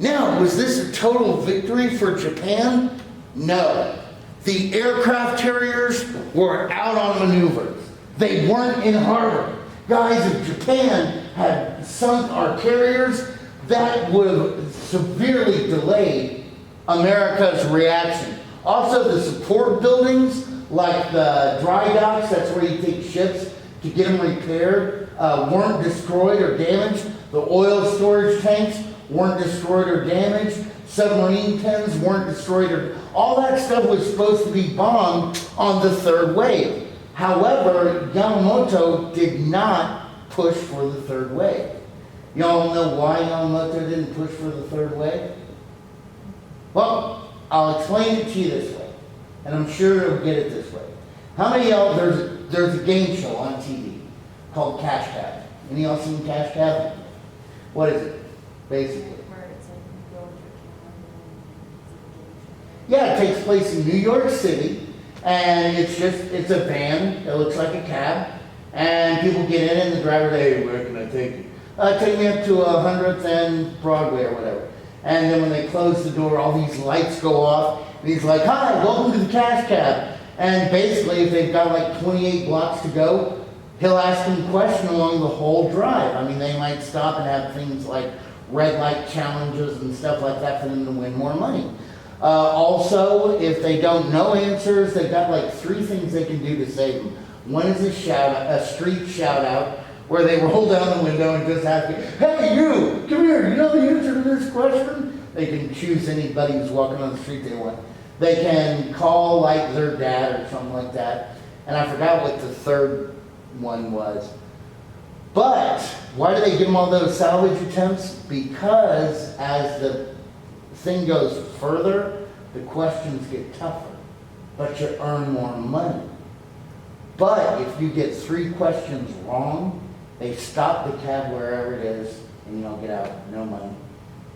Speaker 1: Now, was this a total victory for Japan? No. The aircraft carriers were out on maneuvers. They weren't in harbor. Guys, if Japan had sunk our carriers, that would have severely delayed America's reaction. Also, the support buildings, like the dry docks, that's where you take ships to get them repaired, weren't destroyed or damaged. The oil storage tanks weren't destroyed or damaged. Submarine pens weren't destroyed or... All that stuff was supposed to be bombed on the third wave. However, Yamamoto did not push for the third wave. Y'all know why Yamamoto didn't push for the third wave? Well, I'll explain it to you this way. And I'm sure you'll get it this way. How many of y'all, there's a game show on TV called Cash Cab. Any of y'all seen Cash Cab? What is it, basically?
Speaker 2: Where it's like you go with your
Speaker 1: Yeah,
Speaker 2: camera and
Speaker 1: it takes place in New York City, and it's a van that looks like a cab, and people get in and the driver, hey, where can I take you? Take me up to 100th and Broadway or whatever. And then when they close the door, all these lights go off, and he's like, hi, welcome to the Cash Cab. And basically, if they've got like 28 blocks to go, he'll ask them a question along the whole drive. I mean, they might stop and have things like red light challenges and stuff like that for them to win more money. Also, if they don't know answers, they've got like 3 things they can do to save them. One is a street shout out, where they roll down the window and just ask you, hey you, come here, you know the answer to this question? They can choose anybody who's walking on the street they want. They can call like their dad or something like that. And I forgot what the third one was. But why do they give them all those salvage attempts? Because as the thing goes further, the questions get tougher, but you earn more money. But if you get 3 questions wrong, they stop the cab wherever it is, and you don't get out, no money.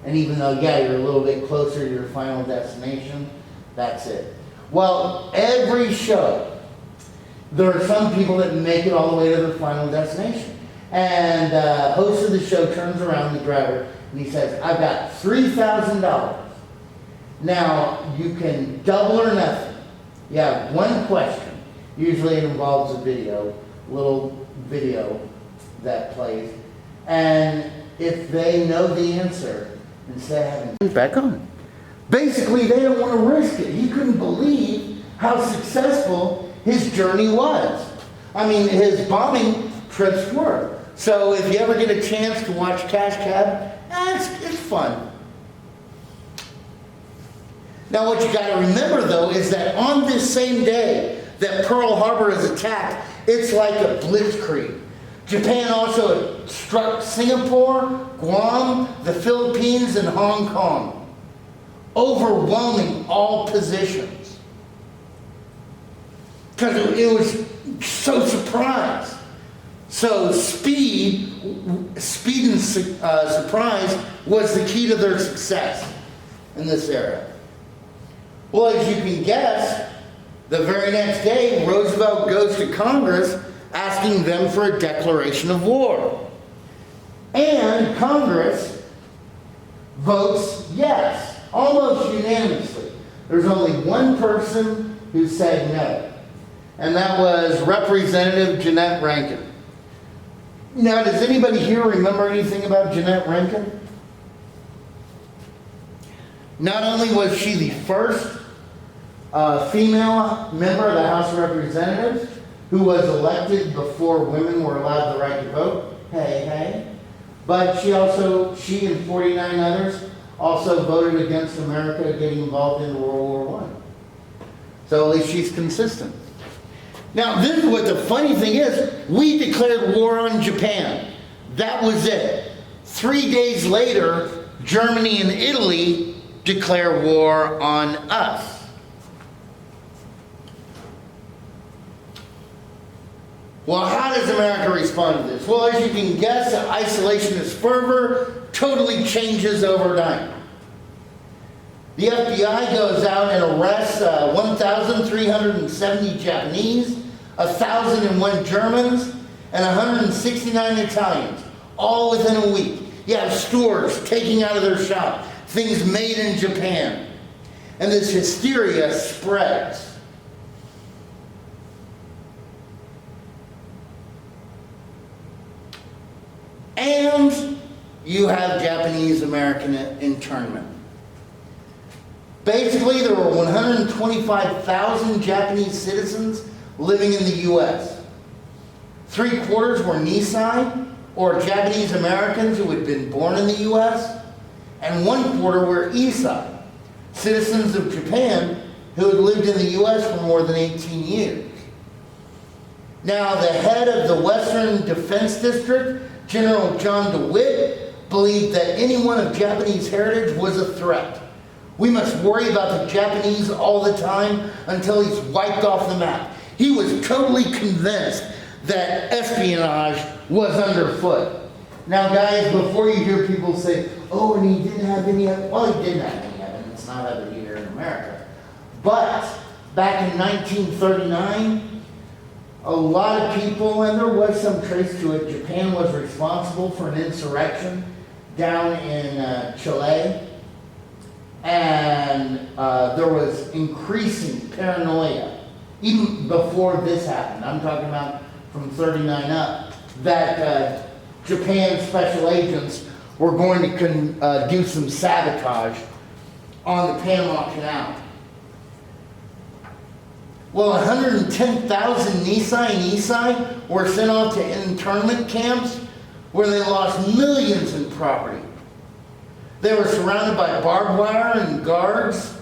Speaker 1: And even though, yeah, you're a little bit closer to your final destination, that's it. Well, every show, there are some people that make it all the way to their final destination. And the host of the show turns around, the driver, and he says, I've got $3,000. Now, you can double or nothing. You have 1 question. Usually it involves a little video that plays. And if they know the answer, instead of having it back on. Basically, they don't want to risk it. He couldn't believe how successful his journey was. I mean, his bombing trips were. So if you ever get a chance to watch Cash Cab, it's fun. Now what you gotta remember though is that on this same day that Pearl Harbor is attacked, it's like a blitzkrieg. Japan also struck Singapore, Guam, the Philippines, and Hong Kong, overwhelming all positions. Because it was so surprised. So speed and surprise was the key to their success in this era. Well, as you can guess, the very next day, Roosevelt goes to Congress asking them for a declaration of war. And Congress votes yes, almost unanimously. There's only one person who said no, and that was Representative Jeannette Rankin. Now, does anybody here remember anything about Jeannette Rankin? Not only was she the first female member of the House of Representatives who was elected before women were allowed the right to vote, but she and 49 others also voted against America getting involved in World War I. So at least she's consistent. Now, this is what the funny thing is. We declared war on Japan. That was it. 3 days later, Germany and Italy declare war on us. Well, how does America respond to this? Well, as you can guess, the isolationist fervor totally changes overnight. The FBI goes out and arrests 1,370 Japanese, 1,001 Germans, and 169 Italians, all within a week. You have stores taking out of their shop things made in Japan. And this hysteria spreads. And you have Japanese-American internment. Basically, there were 125,000 Japanese citizens living in the U.S. 3/4 were Nisei, or Japanese Americans who had been born in the U.S., and 1/4 were Issei, citizens of Japan who had lived in the U.S. for more than 18 years. Now, the head of the Western Defense District, General John DeWitt, believed that anyone of Japanese heritage was a threat. We must worry about the Japanese all the time until he's wiped off the map. He was totally convinced that espionage was underfoot. Now, guys, before you hear people say, oh, and he didn't have any, well, he didn't have any evidence, not evident here in America. But back in 1939, a lot of people, and there was some trace to it, Japan was responsible for an insurrection down in Chile. And there was increasing paranoia, even before this happened. I'm talking about from 39 up, that Japan's special agents were going to do some sabotage on the Panama Canal. Well, 110,000 Nisei and Issei were sent off to internment camps where they lost millions in property. They were surrounded by barbed wire and guards.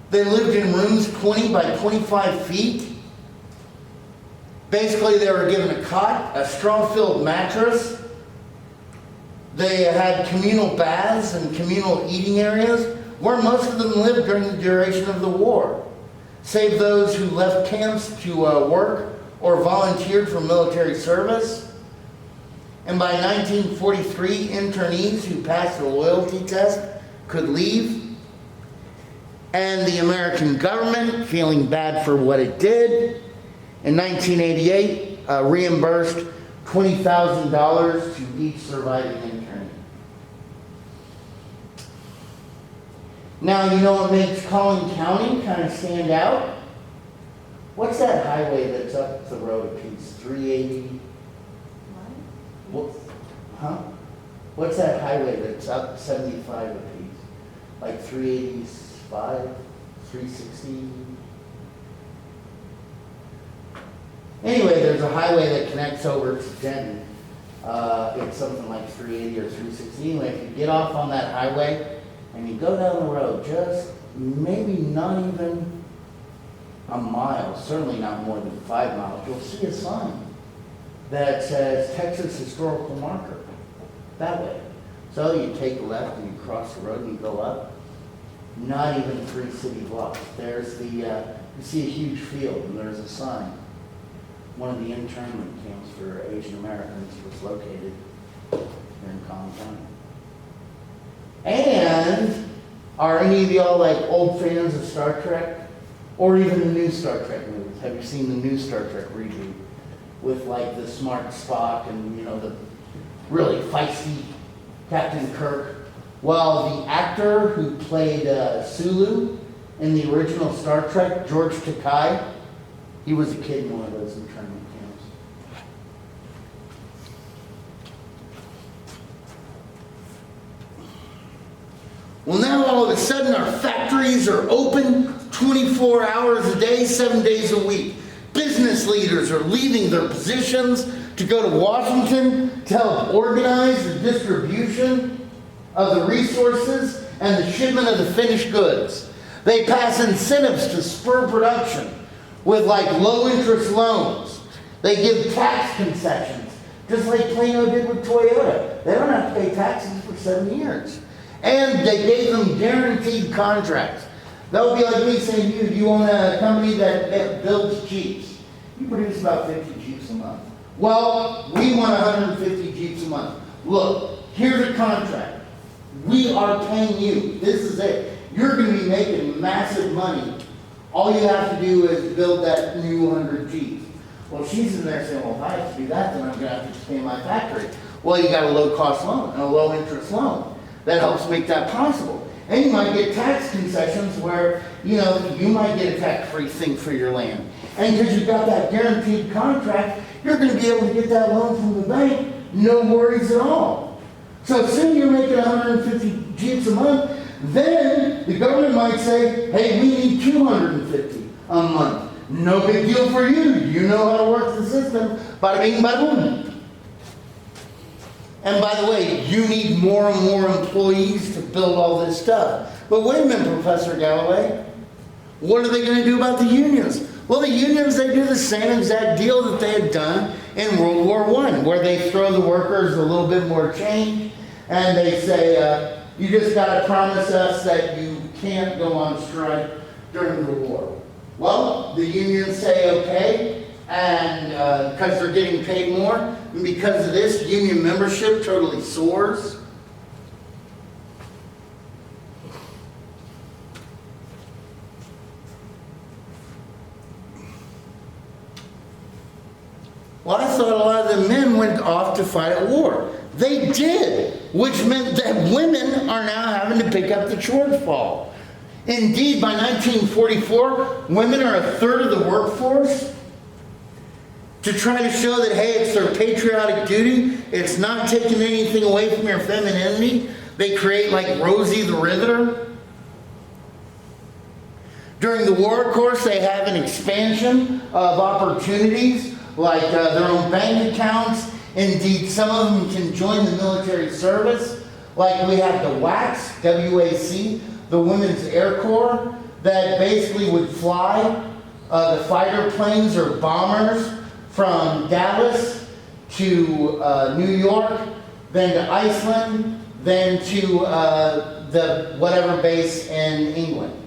Speaker 1: They lived in rooms 20 by 25 feet. Basically, they were given a cot, a straw-filled mattress. They had communal baths and communal eating areas where most of them lived during the duration of the war, save those who left camps to work or volunteered for military service. And by 1943, internees who passed the loyalty test could leave. And the American government, feeling bad for what it did, in 1988, reimbursed $20,000 to each surviving internee. Now, you know what makes Collin County kind of stand out? What's that highway that's up the road a piece? 380? What? Huh? What's that highway that's up 75 a piece? Like 385, 360? Anyway, there's a highway that connects over to Denton. It's something like 380 or 360. Anyway, if you get off on that highway and you go down the road, just maybe not even a mile, certainly not more than 5 miles, you'll see a sign that says Texas Historical Marker, that way. So you take a left and you cross the road and you go up, not even 3 city blocks. There's the, you see a huge field and there's a sign. One of the internment camps for Asian Americans was located here in Collin County. And are any of y'all like old fans of Star Trek? Or even the new Star Trek movies? Have you seen the new Star Trek reboot? With like the smart Spock and, you know, the really feisty Captain Kirk. Well, the actor who played Sulu in the original Star Trek, George Takei, he was a kid in one of those internment camps. Well, now all of a sudden our factories are open 24 hours a day, 7 days a week. Business leaders are leaving their positions to go to Washington to help organize the distribution of the resources and the shipment of the finished goods. They pass incentives to spur production with like low interest loans. They give tax concessions, just like Plano did with Toyota. They don't have to pay taxes for 7 years. And they gave them guaranteed contracts. That would be like me saying to you, you own a company that builds Jeeps. You produce about 50 Jeeps a month. Well, we want 150 Jeeps a month. Look, here's a contract. We are paying you. This is it. You're going to be making massive money. All you have to do is build that new 100 Jeeps. Well, she's in there saying, well, if I have to do that, then I'm going to have to expand my factory. Well, you got a low-cost loan and a low-interest loan. That helps make that possible. And you might get tax concessions where, you know, you might get a tax-free thing for your land. And because you've got that guaranteed contract, you're going to be able to get that loan from the bank, no worries at all. So soon you're making 150 Jeeps a month, then the government might say, hey, we need 250 a month. No big deal for you. You know how to work the system. Bada bing, bada boom. And by the way, you need more and more employees to build all this stuff. But wait a minute, Professor Galloway. What are they going to do about the unions? Well, the unions, they do the same exact deal that they had done in World War I, where they throw the workers a little bit more change, and they say, you just got to promise us that you can't go on strike during the war. Well, the unions say, okay, and because they're getting paid more, and because of this, union membership totally soars. Well, I thought a lot of the men went off to fight a war. They did, which meant that women are now having to pick up the shortfall. Indeed, by 1944, women are a third of the workforce. To try to show that, hey, it's their patriotic duty, it's not taking anything away from your femininity, they create like Rosie the Riveter. During the war, of course, they have an expansion of opportunities, like their own bank accounts. Indeed, some of them can join the military service. Like we have the WAC, W-A-C, the Women's Air Corps, that basically would fly the fighter planes or bombers from Dallas to New York, then to Iceland, then to the whatever base in England.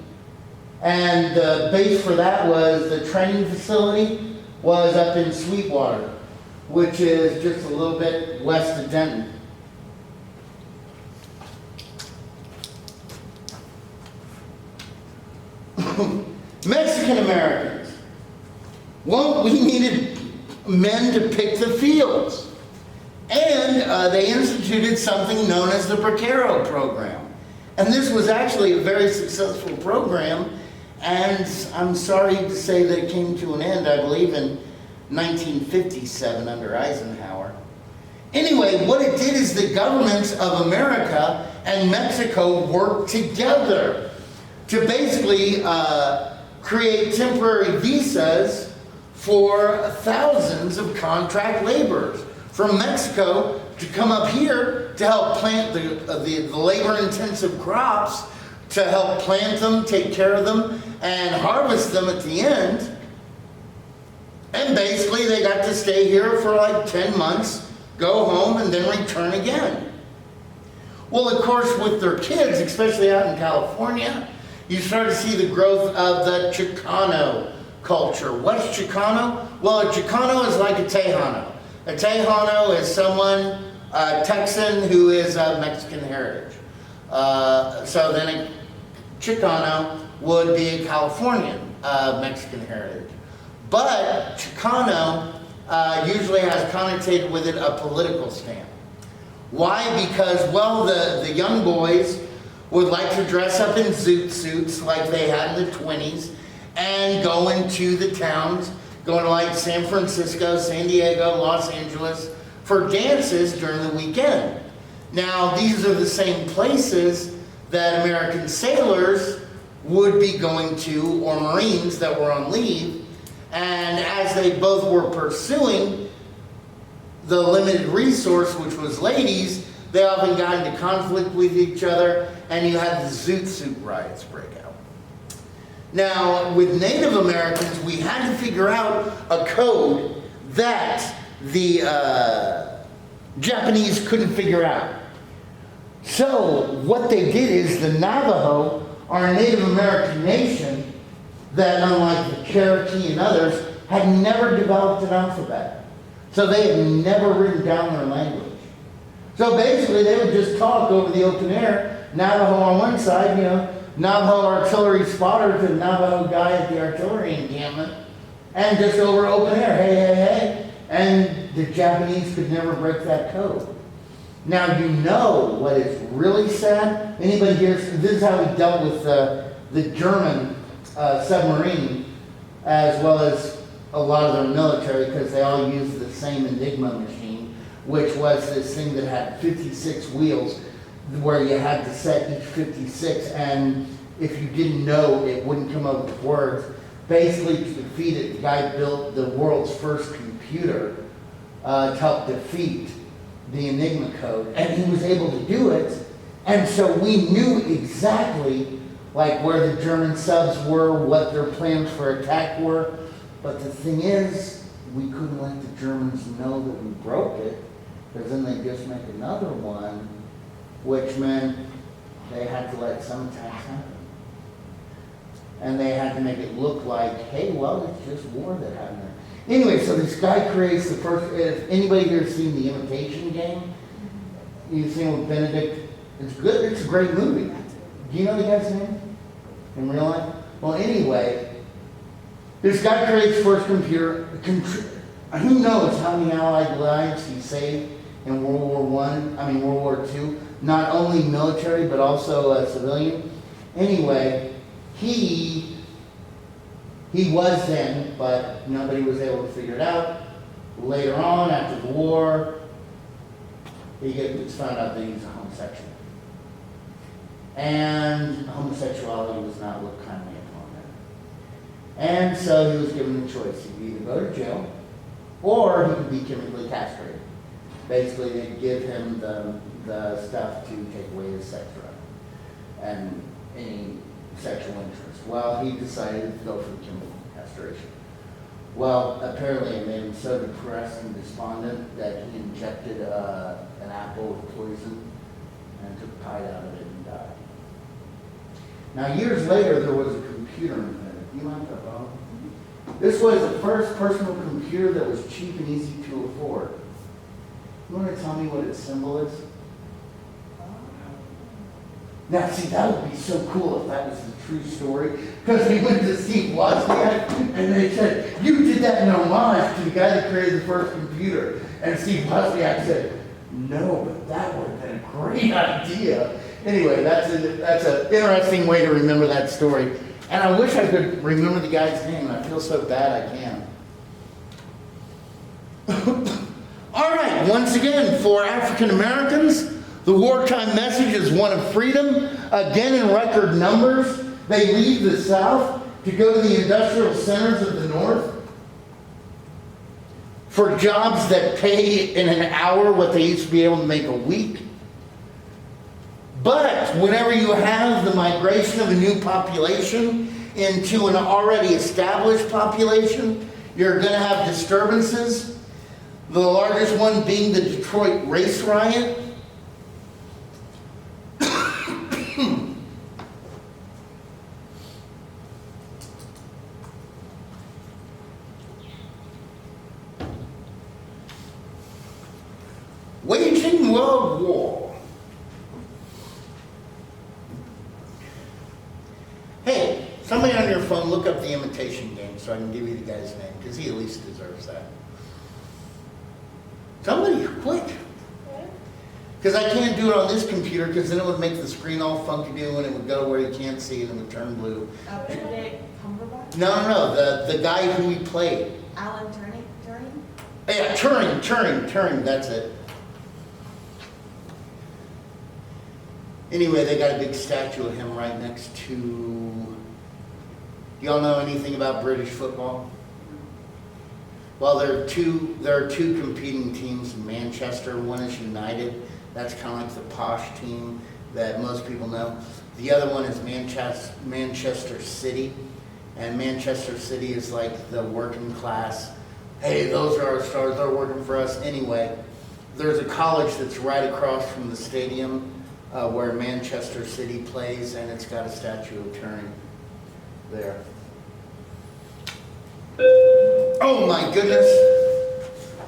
Speaker 1: And the base for that was, the training facility was up in Sweetwater, which is just a little bit west of Denton. Mexican Americans. Well, we needed men to pick the fields. And they instituted something known as the Vaquero program. And this was actually a very successful program. And I'm sorry to say that it came to an end, I believe, in 1957 under Eisenhower. Anyway, what it did is the governments of America and Mexico worked together to basically create temporary visas for thousands of contract laborers from Mexico to come up here to help plant the labor-intensive crops, to help plant them, take care of them, and harvest them at the end. And basically they got to stay here for like 10 months, go home, and then return again. Well, of course, with their kids, especially out in California, you start to see the growth of the Chicano culture. What's Chicano? Well, a Chicano is like a Tejano. A Tejano is someone, a Texan who is of Mexican heritage. So then a Chicano would be a Californian of Mexican heritage. But Chicano usually has connotated with it a political stamp. Why? Because, well, the young boys would like to dress up in zoot suits like they had in the 20s and go into the towns, going to like San Francisco, San Diego, Los Angeles for dances during the weekend. Now, these are the same places that American sailors would be going to, or Marines that were on leave, and as they both were pursuing the limited resource, which was ladies, they often got into conflict with each other, and you had the zoot suit riots break out. Now, with Native Americans, we had to figure out a code that the Japanese couldn't figure out. So what they did is the Navajo are a Native American nation that, unlike the Cherokee and others, had never developed an alphabet. So they had never written down their language. So basically they would just talk over the open air, Navajo on one side, you know, Navajo artillery spotter to the Navajo guy at the artillery encampment, and just over open air, hey, hey, hey. And the Japanese could never break that code. Now, you know what is really sad? Anybody here, this is how we dealt with the German submarine, as well as a lot of their military, because they all used the same Enigma machine, which was this thing that had 56 wheels, where you had to set each 56, and if you didn't know, it wouldn't come up with words. Basically, to defeat it, the guy built the world's first computer to help defeat the Enigma code, and he was able to do it, and so we knew exactly like where the German subs were, what their plans for attack were, but the thing is, we couldn't let the Germans know that we broke it, because then they'd just make another one, which meant they had to let some attacks happen. And they had to make it look like, hey, well, it's just war that happened there. Anyway, so this guy creates the first, if anybody here has seen The Imitation Game, you've seen it with Benedict, it's good, it's a great movie. Do you know the guy's name in real life? Well, anyway, this guy creates the first computer, who knows how many Allied lives he saved in World War II, not only military, but also civilian. Anyway, he was then, but nobody was able to figure it out. Later on, after the war, it's found out that he was a homosexual. And homosexuality was not looked kindly upon then. And so he was given the choice. He could either go to jail, or he could be chemically castrated. Basically, they'd give him the stuff to take away his sex drive and any sexual interest. Well, he decided to go for the chemical castration. Well, apparently it made him so depressed and despondent that he injected an apple with poison and took the bite out of it and died. Now, years later, there was a computer invented. Do you mind that, Bob? This was the first personal computer that was cheap and easy to afford. You want to tell me what its symbol is? Now, see, that would be so cool if that was the true story. Because we went to Steve Wozniak, and they said, you did that in homage to the guy that created the first computer. And Steve Wozniak said, no, but that would have been a great idea. Anyway, that's an interesting way to remember that story. And I wish I could remember the guy's name. I feel so bad I can't. All right, once again, for African Americans, the wartime message is one of freedom. Again, in record numbers, they leave the South to go to the industrial centers of the North. for jobs that pay in an hour what they used to be able to make a week. But whenever you have the migration of a new population into an already established population, you're going to have disturbances. The largest one being the Detroit race riot. Waging World War. Hey, somebody on your phone look up the Imitation Game so I can give you the guy's name, because he at least deserves that. Somebody, quick. Because I can't do it on this computer, because then it would make the screen all funky-doo and it would go where you can't see and it would turn blue.
Speaker 2: Benedict Cumberbatch?
Speaker 1: No, the guy who he played.
Speaker 2: Alan Turing?
Speaker 1: Yeah, Turing, that's it. Anyway, they got a big statue of him right next to... Do y'all know anything about British football? Well, there are two competing teams in Manchester. One is United. That's kind of like the posh team that most people know. The other one is Manchester City. And Manchester City is like the working class. Hey, those are our stars. They're working for us. Anyway, there's a college that's right across from the stadium where Manchester City plays, and it's got a statue of Turing there. Oh my goodness.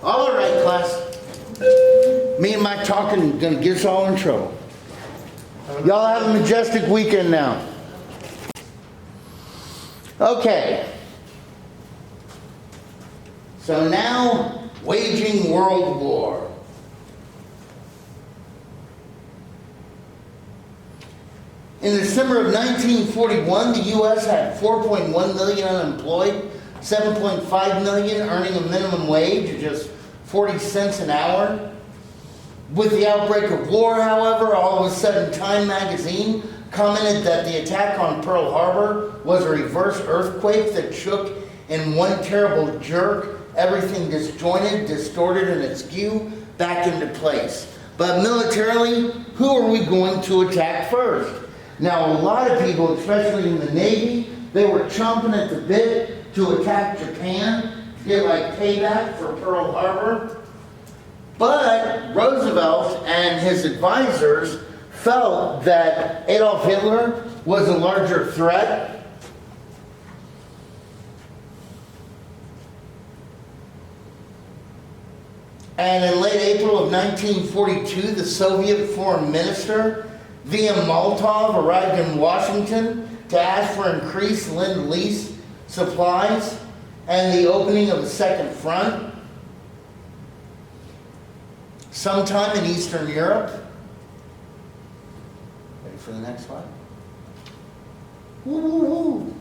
Speaker 1: All right, class. Me and my talking gonna get us all in trouble. Y'all have a majestic weekend now. Okay. So now, waging world war. In December of 1941, the U.S. had 4.1 million unemployed, 7.5 million earning a minimum wage of just 40 cents an hour. With the outbreak of war, however, all of a sudden Time magazine commented that the attack on Pearl Harbor was a reverse earthquake that shook in one terrible jerk everything disjointed, distorted, and askew back into place. But militarily, who are we going to attack first? Now, a lot of people, especially in the Navy, they were chomping at the bit to attack Japan, to get like payback for Pearl Harbor. But Roosevelt and his advisors felt that Adolf Hitler was a larger threat. And in late April of 1942, the Soviet foreign minister, V.M. Molotov, arrived in Washington to ask for increased Lend-Lease supplies and the opening of a second front sometime in Eastern Europe. Ready for the next slide? Woo, woo, woo.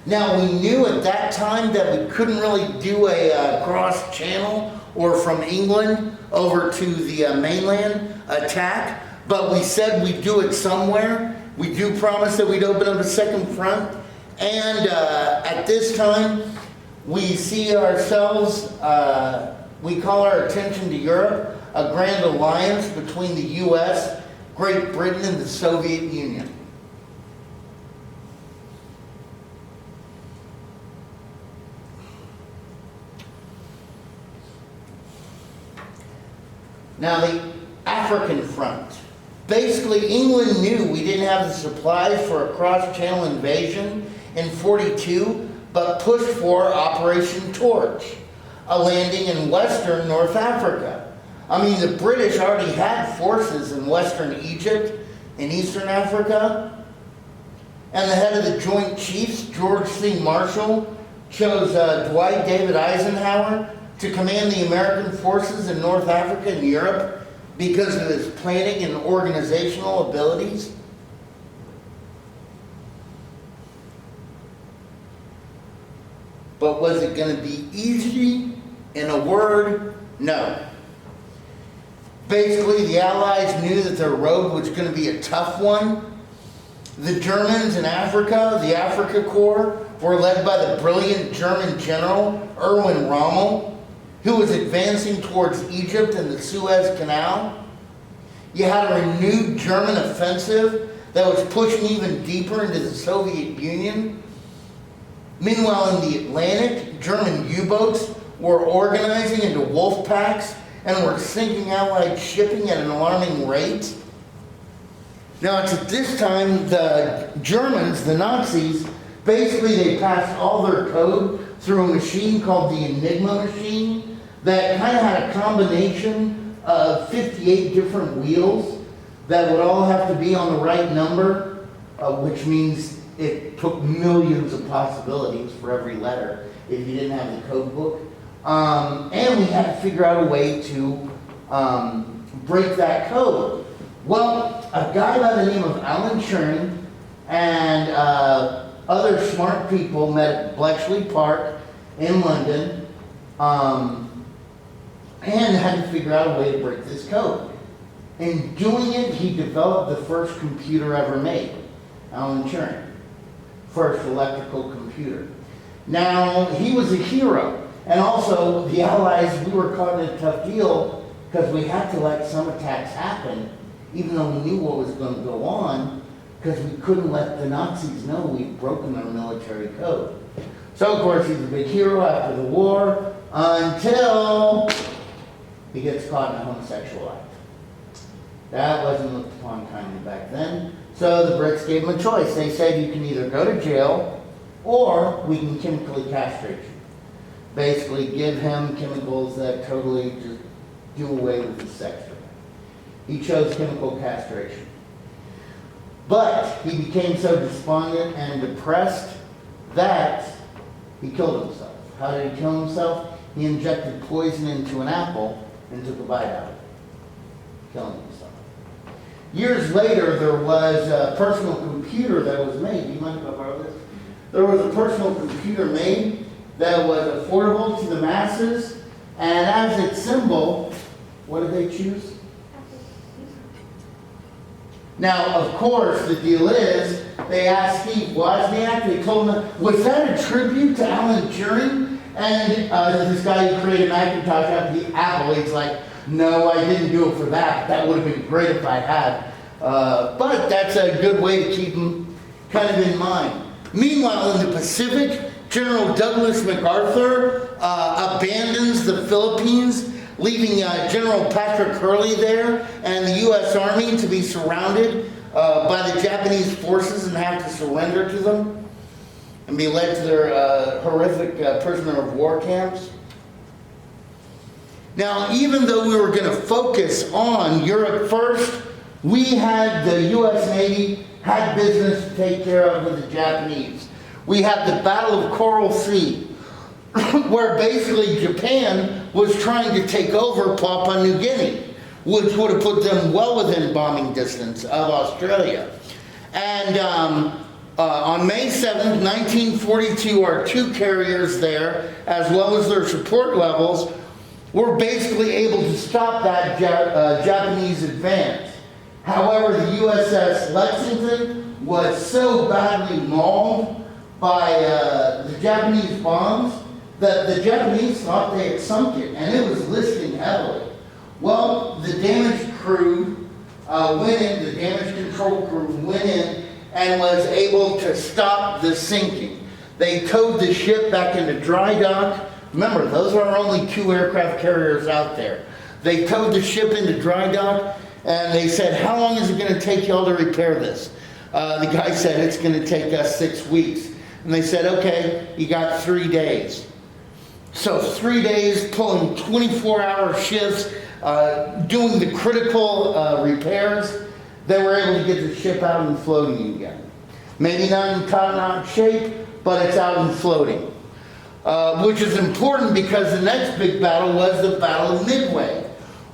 Speaker 1: Now, we knew at that time that we couldn't really do a cross-channel or from England over to the mainland attack, but we said we'd do it somewhere. We do promise that we'd open up a second front. And at this time, we see ourselves, we call our attention to Europe, a grand alliance between the U.S., Great Britain, and the Soviet Union. Now, the African front. Basically, England knew we didn't have the supplies for a cross-channel invasion in 42, but pushed for Operation Torch, a landing in western North Africa. I mean, the British already had forces in western Egypt and eastern Africa, and the head of the Joint Chiefs, George C. Marshall, chose Dwight David Eisenhower to command the American forces in North Africa and Europe because of his planning and organizational abilities. But was it going to be easy? In a word, no. Basically, the Allies knew that their road was going to be a tough one. The Germans in Africa, the Afrika Korps, were led by the brilliant German general Erwin Rommel. who was advancing towards Egypt and the Suez Canal. You had a renewed German offensive that was pushing even deeper into the Soviet Union. Meanwhile, in the Atlantic, German U-boats were organizing into wolf packs and were sinking Allied shipping at an alarming rate. Now, it's at this time the Germans, the Nazis, basically they passed all their code through a machine called the Enigma machine that kind of had a combination of 58 different wheels that would all have to be on the right number, which means it took millions of possibilities for every letter if you didn't have the code book. And we had to figure out a way to break that code. Well, a guy by the name of Alan Turing and other smart people met at Bletchley Park in London and had to figure out a way to break this code. In doing it, he developed the first computer ever made, Alan Turing. First electrical computer. Now, he was a hero. And also, the Allies, we were caught in a tough deal because we had to let some attacks happen, even though we knew what was going to go on, because we couldn't let the Nazis know we'd broken their military code. So, of course, he's a big hero after the war, until he gets caught in a homosexual act. That wasn't looked upon kindly back then. So the Brits gave him a choice. They said you can either go to jail or we can chemically castrate you. Basically give him chemicals that totally just do away with his sex drive. He chose chemical castration. But he became so despondent and depressed that he killed himself. How did he kill himself? He injected poison into an apple and took a bite out of it, killing himself. Years later, there was a personal computer that was made. Do you mind if I borrow this? There was a personal computer made that was affordable to the masses, and as its symbol, what did they choose? Now, of course, the deal is, they asked Steve Wozniak, they told him, was that a tribute to Alan Turing? And this guy who created Macintosh after the Apple, he's like, no, I didn't do it for that. That would have been great if I had. But that's a good way to keep them kind of in mind. Meanwhile, in the Pacific, General Douglas MacArthur abandons the Philippines, leaving General Patrick Hurley there and the U.S. Army to be surrounded by the Japanese forces and have to surrender to them and be led to their horrific prisoner of war camps. Now, even though we were going to focus on Europe first, we had the U.S. Navy had business to take care of with the Japanese. We had the Battle of Coral Sea, where basically Japan was trying to take over Papua New Guinea, which would have put them well within bombing distance of Australia. And on May 7th, 1942, our two carriers there, as well as their support levels, were basically able to stop that Japanese advance. However, the USS Lexington was so badly mauled by the Japanese bombs that the Japanese thought they had sunk it, and it was listing heavily. Well, the damaged crew went in, the damage control crew went in and was able to stop the sinking. They towed the ship back into dry dock. Remember, those are only two aircraft carriers out there. They towed the ship into dry dock, and they said, how long is it going to take y'all to repair this? The guy said, it's going to take us 6 weeks. And they said, okay, you got 3 days. So 3 days, pulling 24-hour shifts, doing the critical repairs. They were able to get the ship out and floating again. Maybe not in top-notch shape, but it's out and floating. Which is important because the next big battle was the Battle of Midway,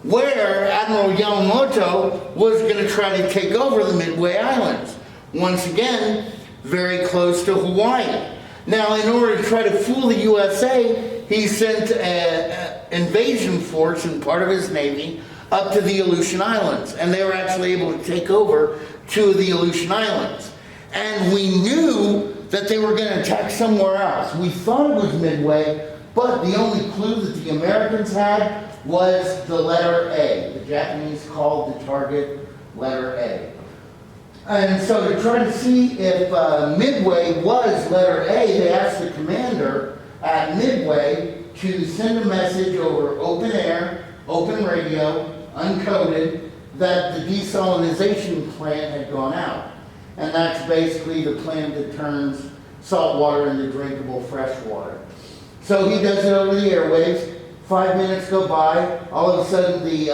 Speaker 1: where Admiral Yamamoto was going to try to take over the Midway Islands. Once again, very close to Hawaii. Now, in order to try to fool the USA, he sent an invasion force and part of his navy up to the Aleutian Islands. And they were actually able to take over 2 of the Aleutian Islands. And we knew that they were going to attack somewhere else. We thought it was Midway, But the only clue that the Americans had was the letter A. The Japanese called the target letter A. And so to try to see if Midway was letter A, they asked the commander at Midway to send a message over open air, open radio, uncoded, that the desalinization plant had gone out. And that's basically the plant that turns salt water into drinkable fresh water. So he does it over the airwaves. 5 minutes go by, all of a sudden the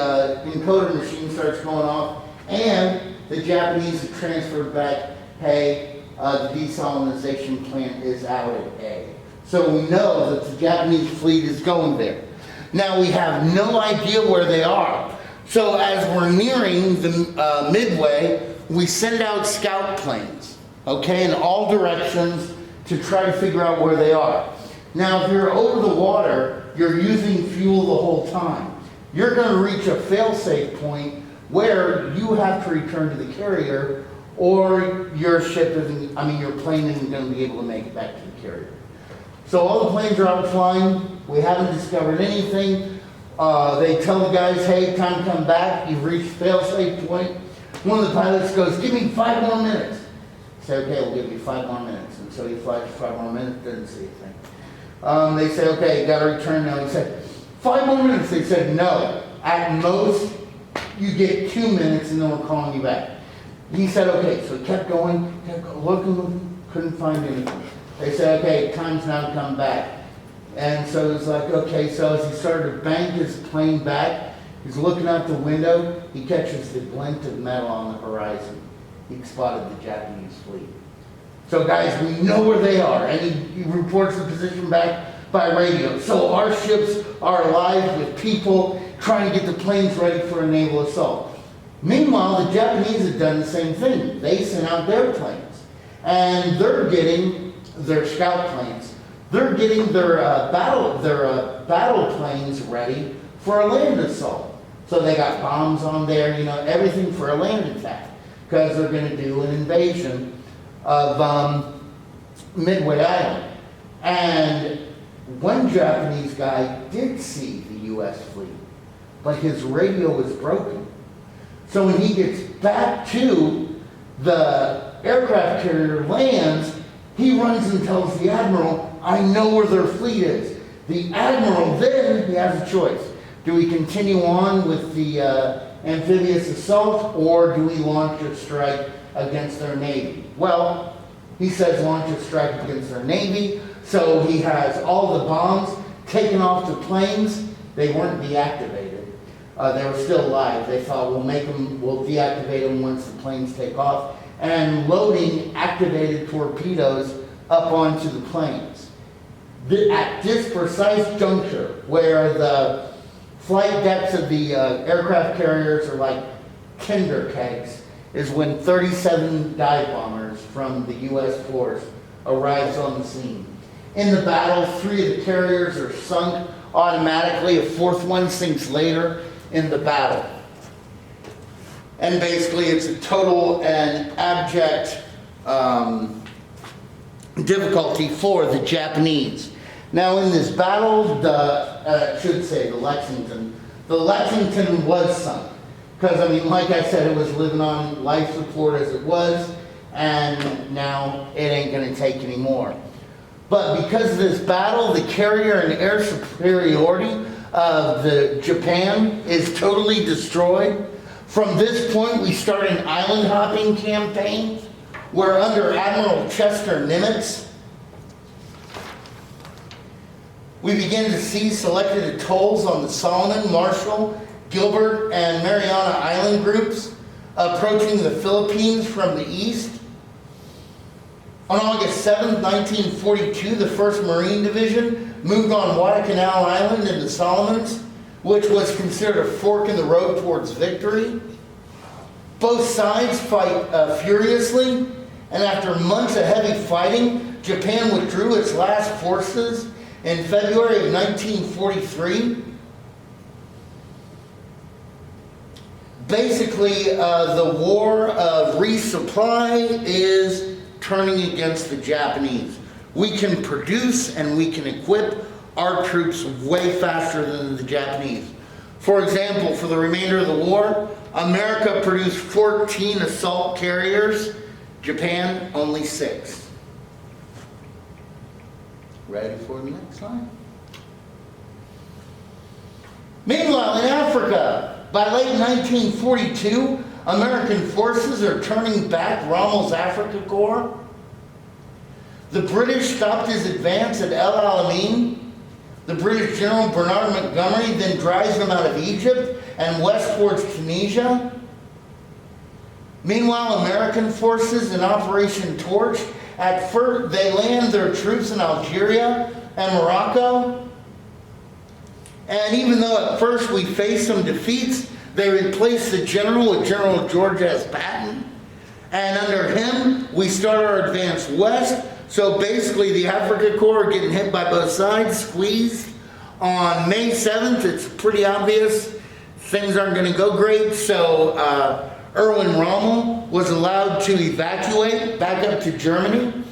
Speaker 1: encoder machine starts going off, and the Japanese have transferred back, hey, the desalinization plant is out at A. So we know that the Japanese fleet is going there. Now we have no idea where they are. So as we're nearing the Midway, we send out scout planes, okay, in all directions to try to figure out where they are. Now if you're over the water, you're using fuel the whole time. You're going to reach a fail-safe point where you have to return to the carrier, or your your plane isn't going to be able to make it back to the carrier. So all the planes are out flying. We haven't discovered anything. They tell the guys, hey, time to come back. You've reached fail-safe point. One of the pilots goes, give me 5 more minutes. I say, okay, we'll give you 5 more minutes. And so he flies for 5 more minutes, doesn't see anything. They say, okay, you got to return now. He said, 5 more minutes. They said, no. At most, you get 2 minutes and then we're calling you back. He said, okay. So he kept going, looking, couldn't find anything. They said, okay, time's now to come back. And so it's like, okay, so as he started to bank his plane back, he's looking out the window, he catches the glint of metal on the horizon. He spotted the Japanese fleet. So guys, we know where they are, and he reports the position back by radio. So our ships are alive with people trying to get the planes ready for a naval assault. Meanwhile, the Japanese have done the same thing. They sent out their planes, and they're getting their scout planes. They're getting their battle planes ready for a land assault. So they got bombs on there, everything for a land attack, because they're going to do an invasion of Midway Island. And one Japanese guy did see the U.S. fleet, but his radio was broken. So when he gets back to the aircraft carrier lands, he runs and tells the admiral, I know where their fleet is. The admiral then, he has a choice. Do we continue on with the amphibious assault, or do we launch a strike against their navy? Well, he says launch a strike against their navy. So he has all the bombs taken off the planes. They weren't deactivated. They were still alive. They thought we'll deactivate them once the planes take off. And loading activated torpedoes up onto the planes. At this precise juncture, where the flight decks of the aircraft carriers are like Kinder kegs, is when 37 dive bombers from the U.S. force arrives on the scene. In the battle, 3 of the carriers are sunk automatically. A 4th one sinks later in the battle. And basically it's a total and abject difficulty for the Japanese. Now in this battle, the Lexington was sunk. Because, like I said, it was living on life support as it was, and now it ain't going to take any more. But because of this battle, the carrier and air superiority of the Japan is totally destroyed. From this point, we start an island hopping campaign, where under Admiral Chester Nimitz, we begin to see selected atolls on the Solomon, Marshall, Gilbert, and Mariana Island groups approaching the Philippines from the east. On August 7, 1942, the 1st Marine Division moved on Guadalcanal Island in the Solomons, which was considered a fork in the road towards victory. Both sides fight furiously, and after months of heavy fighting, Japan withdrew its last forces in February of 1943. Basically, the war of resupply is turning against the Japanese. We can produce and we can equip our troops way faster than the Japanese. For example, for the remainder of the war, America produced 14 assault carriers, Japan only 6. Ready for the next slide? Meanwhile, in Africa, by late 1942, American forces are turning back Rommel's Africa Corps. The British stopped his advance at El Alamein. The British General Bernard Montgomery then drives them out of Egypt and west towards Tunisia. Meanwhile, American forces in Operation Torch, at first they land their troops in Algeria and Morocco. And even though at first we faced some defeats, they replaced the general with General George S. Patton. And under him, we start our advance west. So basically the Africa Corps are getting hit by both sides, squeezed. On May 7th, it's pretty obvious things aren't going to go great. So Erwin Rommel was allowed to evacuate back up to Germany.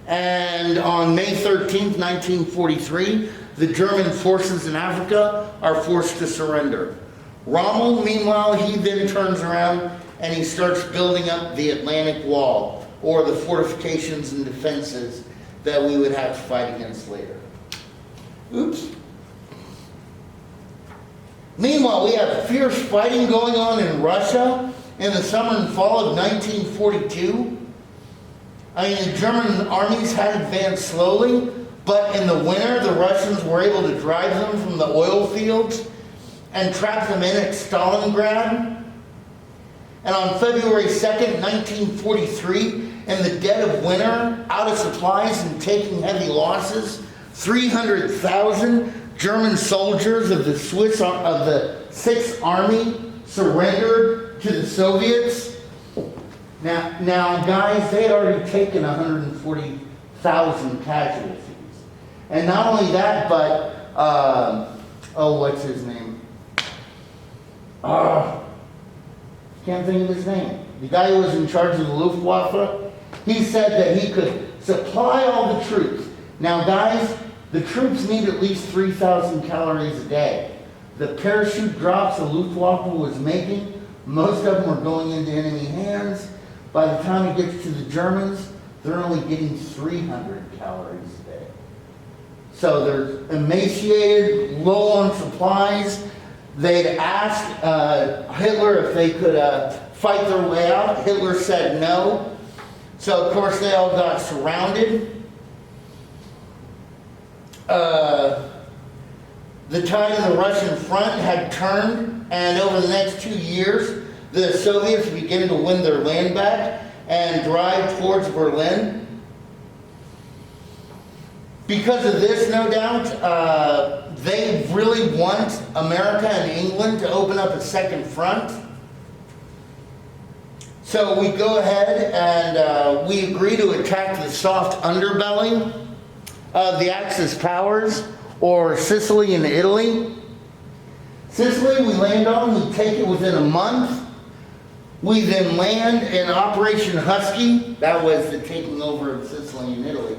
Speaker 1: And on May 13th, 1943, the German forces in Africa are forced to surrender. Rommel, meanwhile, he then turns around and he starts building up the Atlantic Wall, or the fortifications and defenses that we would have to fight against later. Oops. Meanwhile, we have fierce fighting going on in Russia in the summer and fall of 1942. I mean, the German armies had advanced slowly, but in the winter, the Russians were able to drive them from the oil fields and trap them in at Stalingrad. And on February 2nd, 1943, in the dead of winter, out of supplies and taking heavy losses, 300,000 German soldiers of the 6th Army surrendered to the Soviets. Now, guys, they had already taken 140,000 casualties. And not only that, but, what's his name? Can't think of his name. The guy who was in charge of the Luftwaffe, he said that he could supply all the troops. Now, guys, the troops need at least 3,000 calories a day. The parachute drops the Luftwaffe was making, most of them were going into enemy hands. By the time it gets to the Germans, they're only getting 300 calories a day. So they're emaciated, low on supplies. They'd asked Hitler if they could fight their way out. Hitler said no. So, of course, they all got surrounded. The tide of the Russian front had turned, and over the next 2 years, the Soviets began to win their land back and drive towards Berlin. Because of this, no doubt, they really want America and England to open up a second front. So we go ahead and we agree to attack the soft underbelly of the Axis powers, or Sicily and Italy. Sicily we land on, we take it within a month. We then land in Operation Husky. That was the taking over of Sicily and Italy.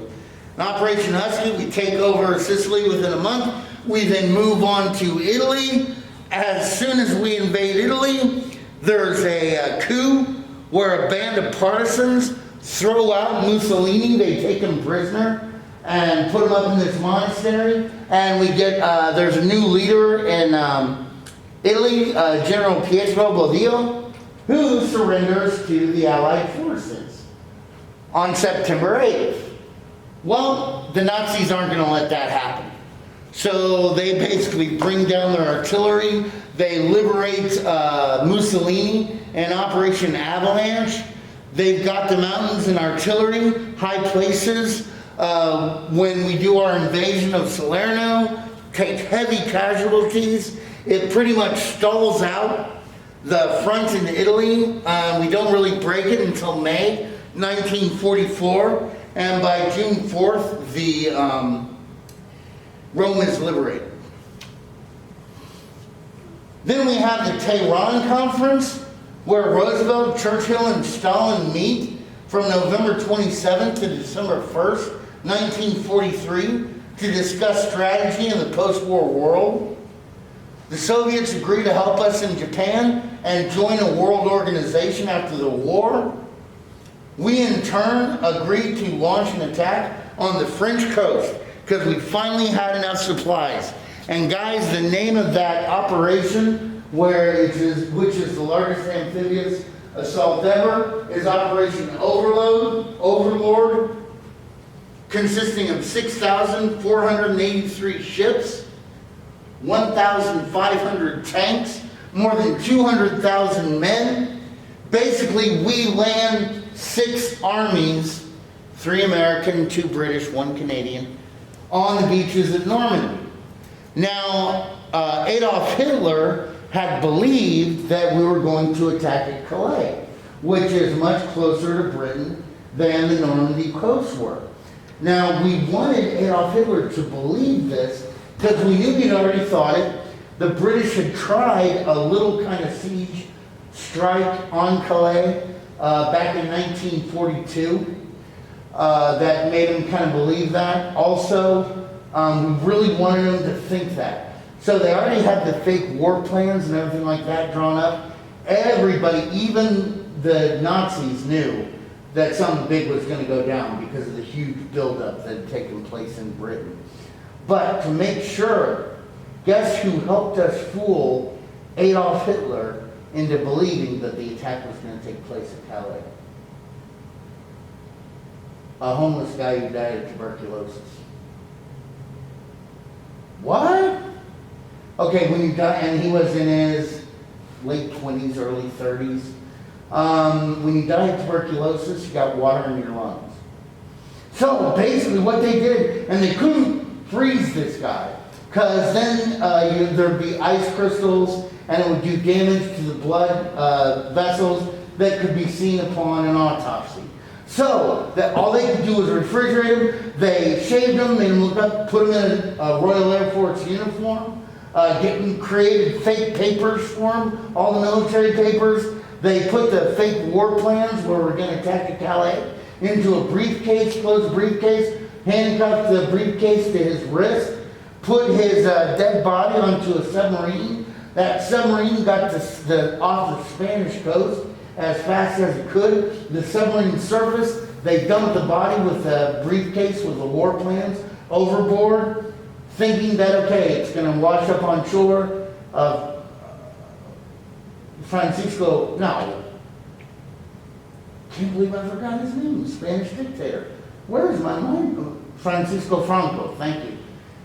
Speaker 1: In Operation Husky, we take over Sicily within a month. We then move on to Italy. As soon as we invade Italy, there's a coup where a band of partisans throw out Mussolini. They take him prisoner and put him up in this monastery. And we get, there's a new leader in Italy, General Pietro Bobbio, who surrenders to the Allied forces on September 8th. Well, the Nazis aren't going to let that happen. So they basically bring down their artillery. They liberate Mussolini in Operation Avalanche. They've got the mountains and artillery, high places. When we do our invasion of Salerno, take heavy casualties. It pretty much stalls out the front in Italy. We don't really break it until May 1944. And by June 4th, the Rome is liberated. Then we have the Tehran Conference, where Roosevelt, Churchill, and Stalin meet from November 27th to December 1st, 1943, to discuss strategy in the post-war world. The Soviets agreed to help us in Japan and join a world organization after the war. We in turn agreed to launch an attack on the French coast because we finally had enough supplies. And guys, the name of that operation, which is the largest amphibious assault ever, is Operation Overlord, consisting of 6,483 ships, 1,500 tanks, more than 200,000 men. Basically, we land 6 armies, 3 American, 2 British, 1 Canadian, on the beaches at Normandy. Now, Adolf Hitler had believed that we were going to attack at Calais, which is much closer to Britain than the Normandy coasts were. Now, we wanted Adolf Hitler to believe this because we knew he'd already thought it. The British had tried a little kind of siege strike on Calais back in 1942 that made him kind of believe that. Also, we really wanted him to think that. So they already had the fake war plans and everything like that drawn up. Everybody, even the Nazis, knew that something big was going to go down because of the huge buildup that had taken place in Britain. But to make sure, guess who helped us fool Adolf Hitler into believing that the attack was going to take place at Calais? A homeless guy who died of tuberculosis. What? Okay, when you die, and he was in his late 20s, early 30s. When you die of tuberculosis, you got water in your lungs. So basically what they did, and they couldn't freeze this guy, because then there'd be ice crystals, and it would do damage to the blood vessels that could be seen upon an autopsy. So that all they could do was refrigerate him. They shaved him, made him look up, put him in a Royal Air Force uniform, created fake papers for him, all the military papers. They put the fake war plans where we're going to attack Calais into a briefcase, closed briefcase, handcuffed the briefcase to his wrist, put his dead body onto a submarine. That submarine got off the Spanish coast as fast as it could. The submarine surfaced. They dumped the body with the briefcase with the war plans overboard, thinking that, okay, it's going to wash up on shore of Francisco, no. Can't believe I forgot his name, Spanish dictator. Where is my mind? Francisco Franco, thank you.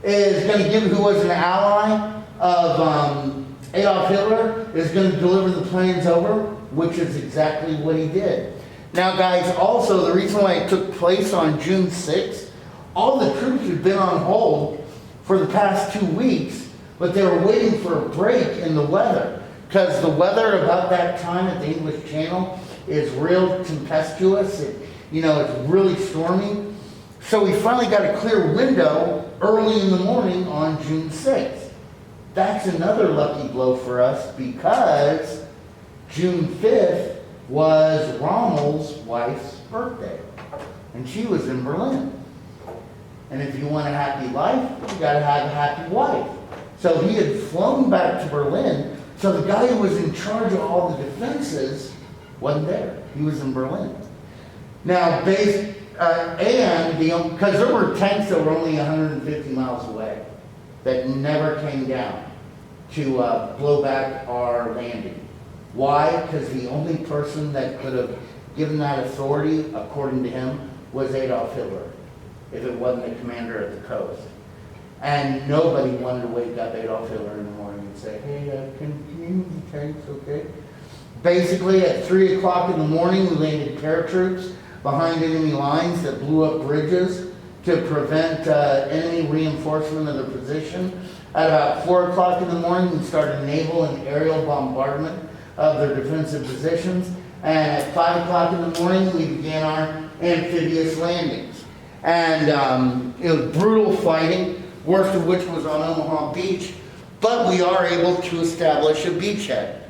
Speaker 1: Is going to give, who was an ally of Adolf Hitler, is going to deliver the plans over, which is exactly what he did. Now guys, also the reason why it took place on June 6th, all the troops had been on hold for the past 2 weeks, but they were waiting for a break in the weather, because the weather about that time at the English Channel is real tempestuous. It's really stormy. So we finally got a clear window early in the morning on June 6th. That's another lucky blow for us because June 5th was Rommel's wife's birthday, and she was in Berlin. And if you want a happy life, you got to have a happy wife. So he had flown back to Berlin. So the guy who was in charge of all the defenses wasn't there. He was in Berlin. Now, because there were tanks that were only 150 miles away that never came down to blow back our landing. Why? Because the only person that could have given that authority, according to him, was Adolf Hitler, if it wasn't the commander at the coast. And nobody wanted to wake up Adolf Hitler in the morning and say, hey, can you move the tanks, okay? Basically, at 3 o'clock in the morning, we landed paratroops behind enemy lines that blew up bridges to prevent enemy reinforcement of their position. At about 4 o'clock in the morning, we started naval and aerial bombardment of their defensive positions. And at 5 o'clock in the morning, we began our amphibious landings. And it was brutal fighting, worst of which was on Omaha Beach, but we are able to establish a beachhead.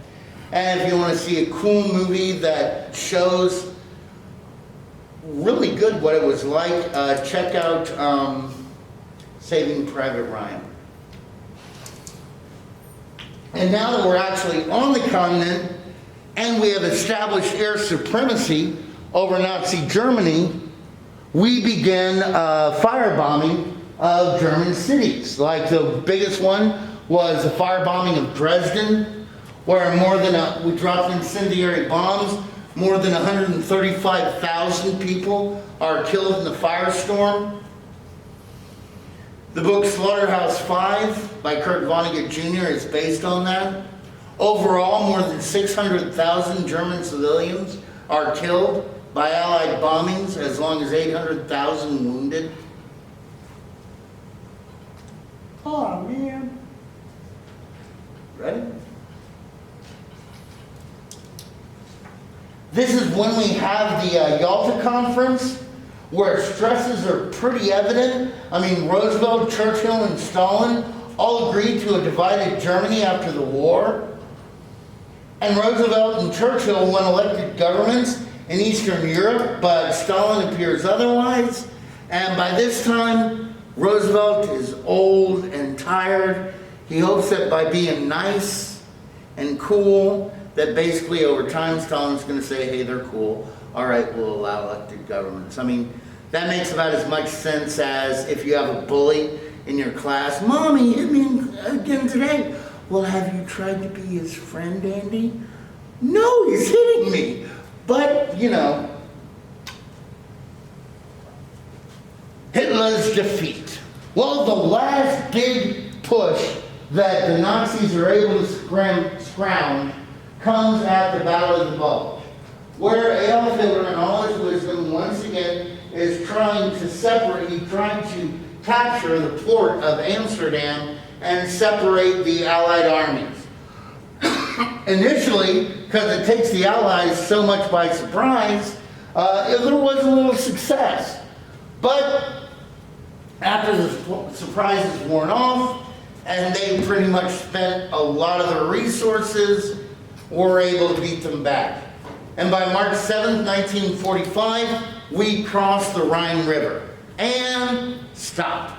Speaker 1: And if you want to see a cool movie that shows really good what it was like, check out Saving Private Ryan. And now that we're actually on the continent and we have established air supremacy over Nazi Germany, we began firebombing of German cities. Like the biggest one was the firebombing of Dresden, where we dropped incendiary bombs. More than 135,000 people are killed in the firestorm. The book Slaughterhouse-Five by Kurt Vonnegut Jr. is based on that. Overall, more than 600,000 German civilians are killed by Allied bombings, as long as 800,000 wounded. Oh man. Ready? This is when we have the Yalta Conference, where stresses are pretty evident. I mean, Roosevelt, Churchill, and Stalin all agreed to a divided Germany after the war. And Roosevelt and Churchill won elected governments in Eastern Europe, but Stalin appears otherwise. And by this time, Roosevelt is old and tired. He hopes that by being nice and cool, that basically over time Stalin's going to say, hey, they're cool. All right, we'll allow elected governments. I mean, that makes about as much sense as if you have a bully in your class. Mommy hit me again today. Well, have you tried to be his friend, Andy? No, he's hitting me. But, you know, Hitler's defeat. Well, the last big push that the Nazis are able to scrounge comes at the Battle of the Bulge, where Adolf Hitler, in all his wisdom, once again is trying to capture the port of Amsterdam and separate the Allied armies. Initially, because it takes the Allies so much by surprise, Hitler was a little success. But after the surprise is worn off, and they pretty much spent a lot of their resources, were able to beat them back. And by March 7th, 1945, we crossed the Rhine River and stopped.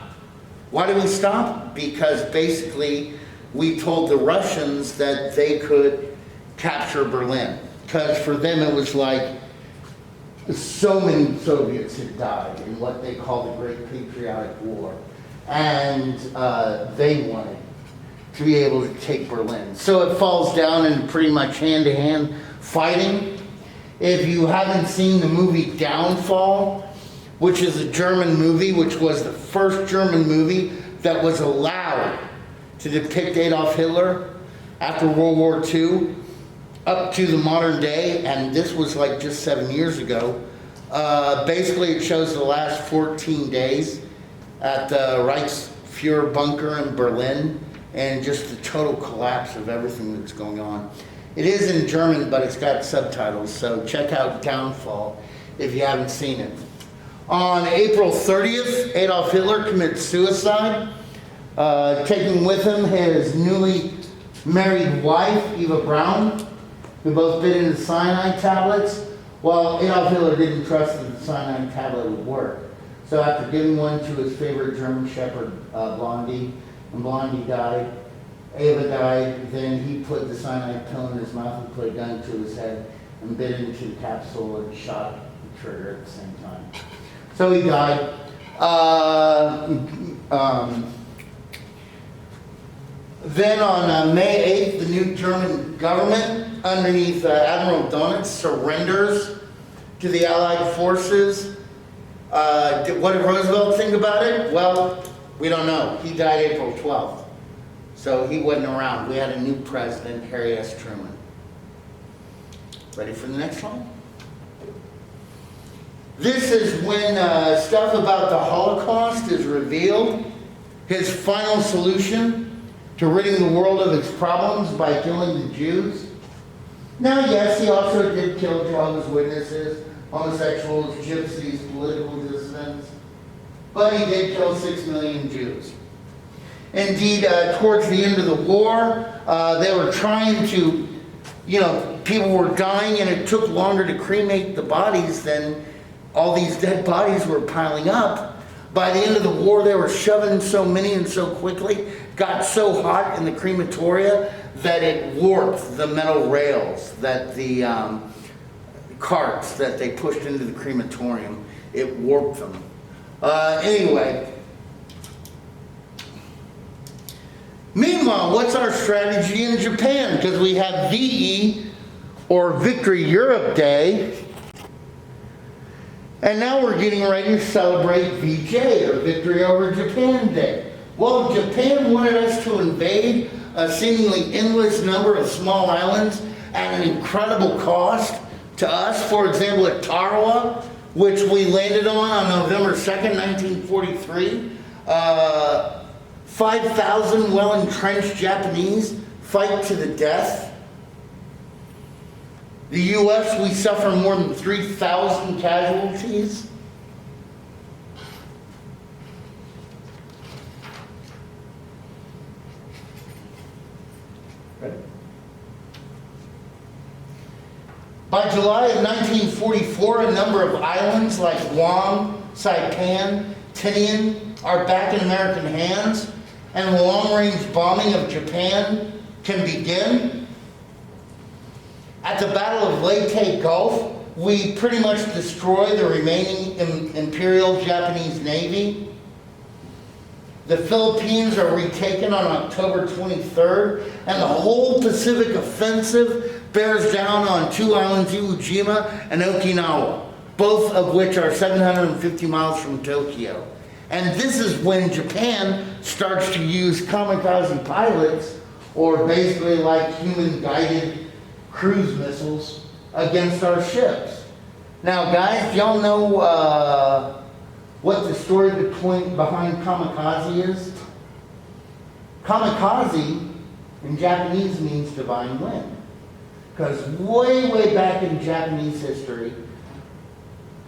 Speaker 1: Why did we stop? Because basically we told the Russians that they could capture Berlin. Because for them it was like so many Soviets had died in what they call the Great Patriotic War. And they wanted to be able to take Berlin. So it falls down in pretty much hand-to-hand fighting. If you haven't seen the movie Downfall, which is a German movie, which was the first German movie that was allowed to depict Adolf Hitler after World War II up to the modern day, and this was like just 7 years ago. Basically, it shows the last 14 days at the Reichsfuhrer bunker in Berlin, and just the total collapse of everything that's going on. It is in German, but it's got subtitles, so check out Downfall if you haven't seen it. On April 30th, Adolf Hitler commits suicide, taking with him his newly married wife, Eva Braun, who both bit into cyanide tablets. Well, Adolf Hitler didn't trust that the cyanide tablet would work. So after giving one to his favorite German shepherd, Blondie, and Blondie died, Eva died, then he put the cyanide pill in his mouth and put a gun to his head and bit into the capsule and shot the trigger at the same time. So he died. Then on May 8th, the new German government, underneath Admiral Donitz, surrenders to the Allied forces. What did Roosevelt think about it? Well, we don't know. He died April 12th. So he wasn't around. We had a new president, Harry S. Truman. Ready for the next one? This is when stuff about the Holocaust is revealed. His final solution to ridding the world of its problems by killing the Jews. Now, yes, he also did kill Jehovah's Witnesses, homosexuals, gypsies, political dissidents, but he did kill 6 million Jews. Indeed, towards the end of the war, they were trying to, people were dying, and it took longer to cremate the bodies than all these dead bodies were piling up. By the end of the war, they were shoving so many and so quickly, got so hot in the crematoria that it warped the metal rails that the carts that they pushed into the crematorium. It warped them. Anyway. Meanwhile, what's our strategy in Japan? Because we have VE, or Victory Europe Day, and now we're getting ready to celebrate VJ, or Victory Over Japan Day. Well, Japan wanted us to invade a seemingly endless number of small islands at an incredible cost to us. For example, at Tarawa, which we landed on November 2nd, 1943, 5,000 well-entrenched Japanese fight to the death. The U.S., we suffer more than 3,000 casualties. Ready? By July of 1944, a number of islands like Guam, Saipan, Tinian are back in American hands, and the long-range bombing of Japan can begin. At the Battle of Leyte Gulf, we pretty much destroy the remaining Imperial Japanese Navy. The Philippines are retaken on October 23rd, and the whole Pacific offensive bears down on two islands, Iwo Jima and Okinawa, both of which are 750 miles from Tokyo. And this is when Japan starts to use kamikaze pilots, or basically like human-guided cruise missiles, against our ships. Now, guys, y'all know what the story behind kamikaze is? Kamikaze in Japanese means divine wind. Because way, way back in Japanese history,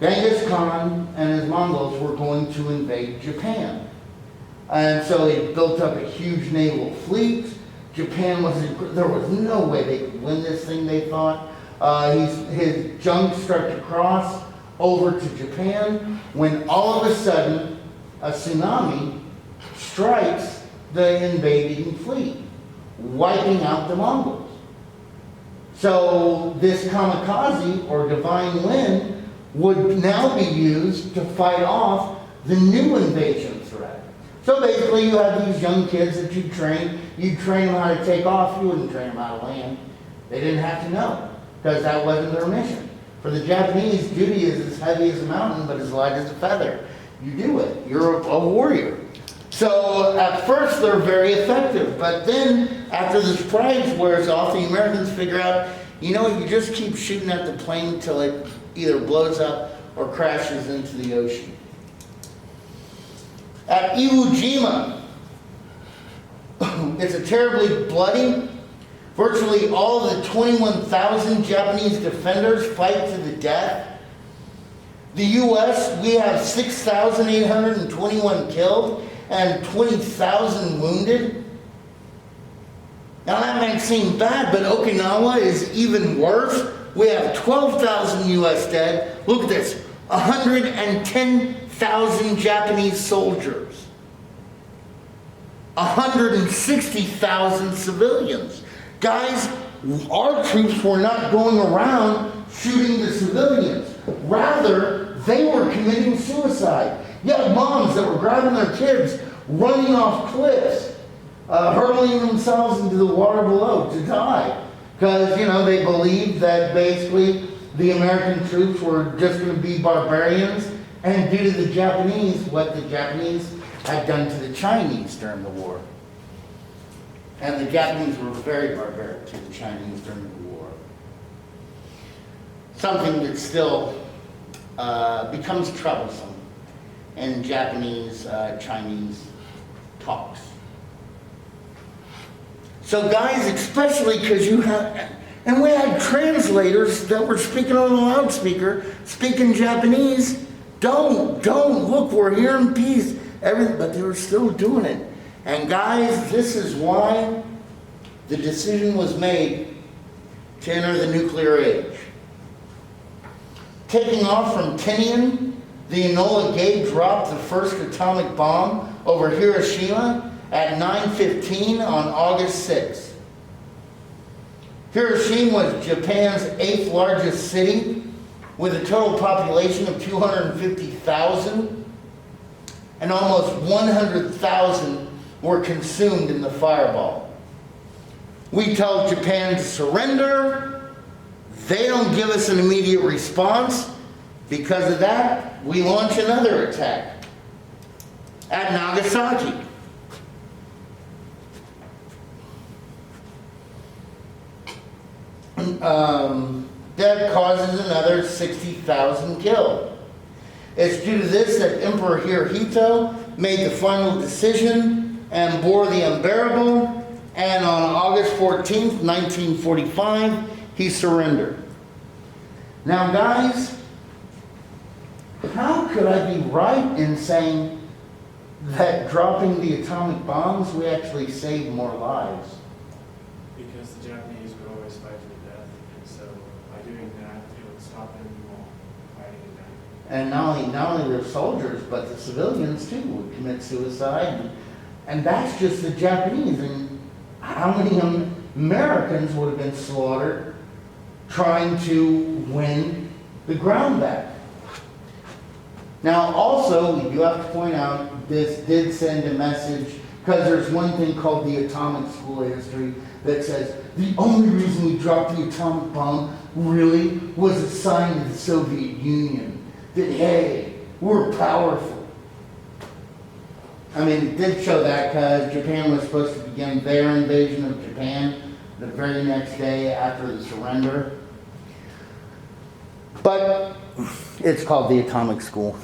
Speaker 1: Genghis Khan and his Mongols were going to invade Japan. And so they built up a huge naval fleet. Japan there was no way they could win this thing, they thought. His junks start to cross over to Japan when all of a sudden a tsunami strikes the invading fleet, wiping out the Mongols. So this kamikaze, or divine wind, would now be used to fight off the new invasion threat. So basically you have these young kids that you train them how to take off, you wouldn't train them how to land. They didn't have to know, because that wasn't their mission. For the Japanese, duty is as heavy as a mountain, but as light as a feather. You do it, you're a warrior. So at first they're very effective, but then after the surprise wears off, the Americans figure out, you know, you just keep shooting at the plane till it either blows up or crashes into the ocean. At Iwo Jima, it's a terribly bloody. Virtually all of the 21,000 Japanese defenders fight to the death. The U.S., we have 6,821 killed and 20,000 wounded. Now that might seem bad, but Okinawa is even worse. We have 12,000 U.S. dead. Look at this, 110,000 Japanese soldiers. 160,000 civilians. Guys, our troops were not going around shooting the civilians. Rather, they were committing suicide. You had moms that were grabbing their kids, running off cliffs, hurling themselves into the water below to die. Because, you know, they believed that basically the American troops were just going to be barbarians, and due to the Japanese, what the Japanese had done to the Chinese during the war. And the Japanese were very barbaric to the Chinese during the war. Something that still becomes troublesome in Japanese-Chinese talks. So guys, especially because you have, and we had translators that were speaking on the loudspeaker, speaking Japanese. Don't, look, we're here in peace. But they were still doing it. And guys, this is why the decision was made to enter the nuclear age. Taking off from Tinian, the Enola Gay dropped the first atomic bomb over Hiroshima at 9:15 on August 6th. Hiroshima was Japan's 8th largest city with a total population of 250,000, and almost 100,000 were consumed in the fireball. We tell Japan to surrender. They don't give us an immediate response. Because of that, we launch another attack at Nagasaki. That causes another 60,000 killed. It's due to this that Emperor Hirohito made the final decision and bore the unbearable, and on August 14th, 1945, he surrendered. Now guys, how could I be right in saying that dropping the atomic bombs, we actually saved more lives?
Speaker 3: Because the Japanese would always fight to the death, and so by doing that, it would stop them from fighting again.
Speaker 1: And not only their soldiers, but the civilians too would commit suicide. And that's just the Japanese. And how many Americans would have been slaughtered trying to win the ground back? Now also, we do have to point out, this did send a message, because there's one thing called the Atomic School of History that says, the only reason we dropped the atomic bomb really was a sign to the Soviet Union that, hey, we're powerful. I mean, it did show that because Japan was supposed to begin their invasion of Japan the very next day after the surrender. But it's called the Atomic School.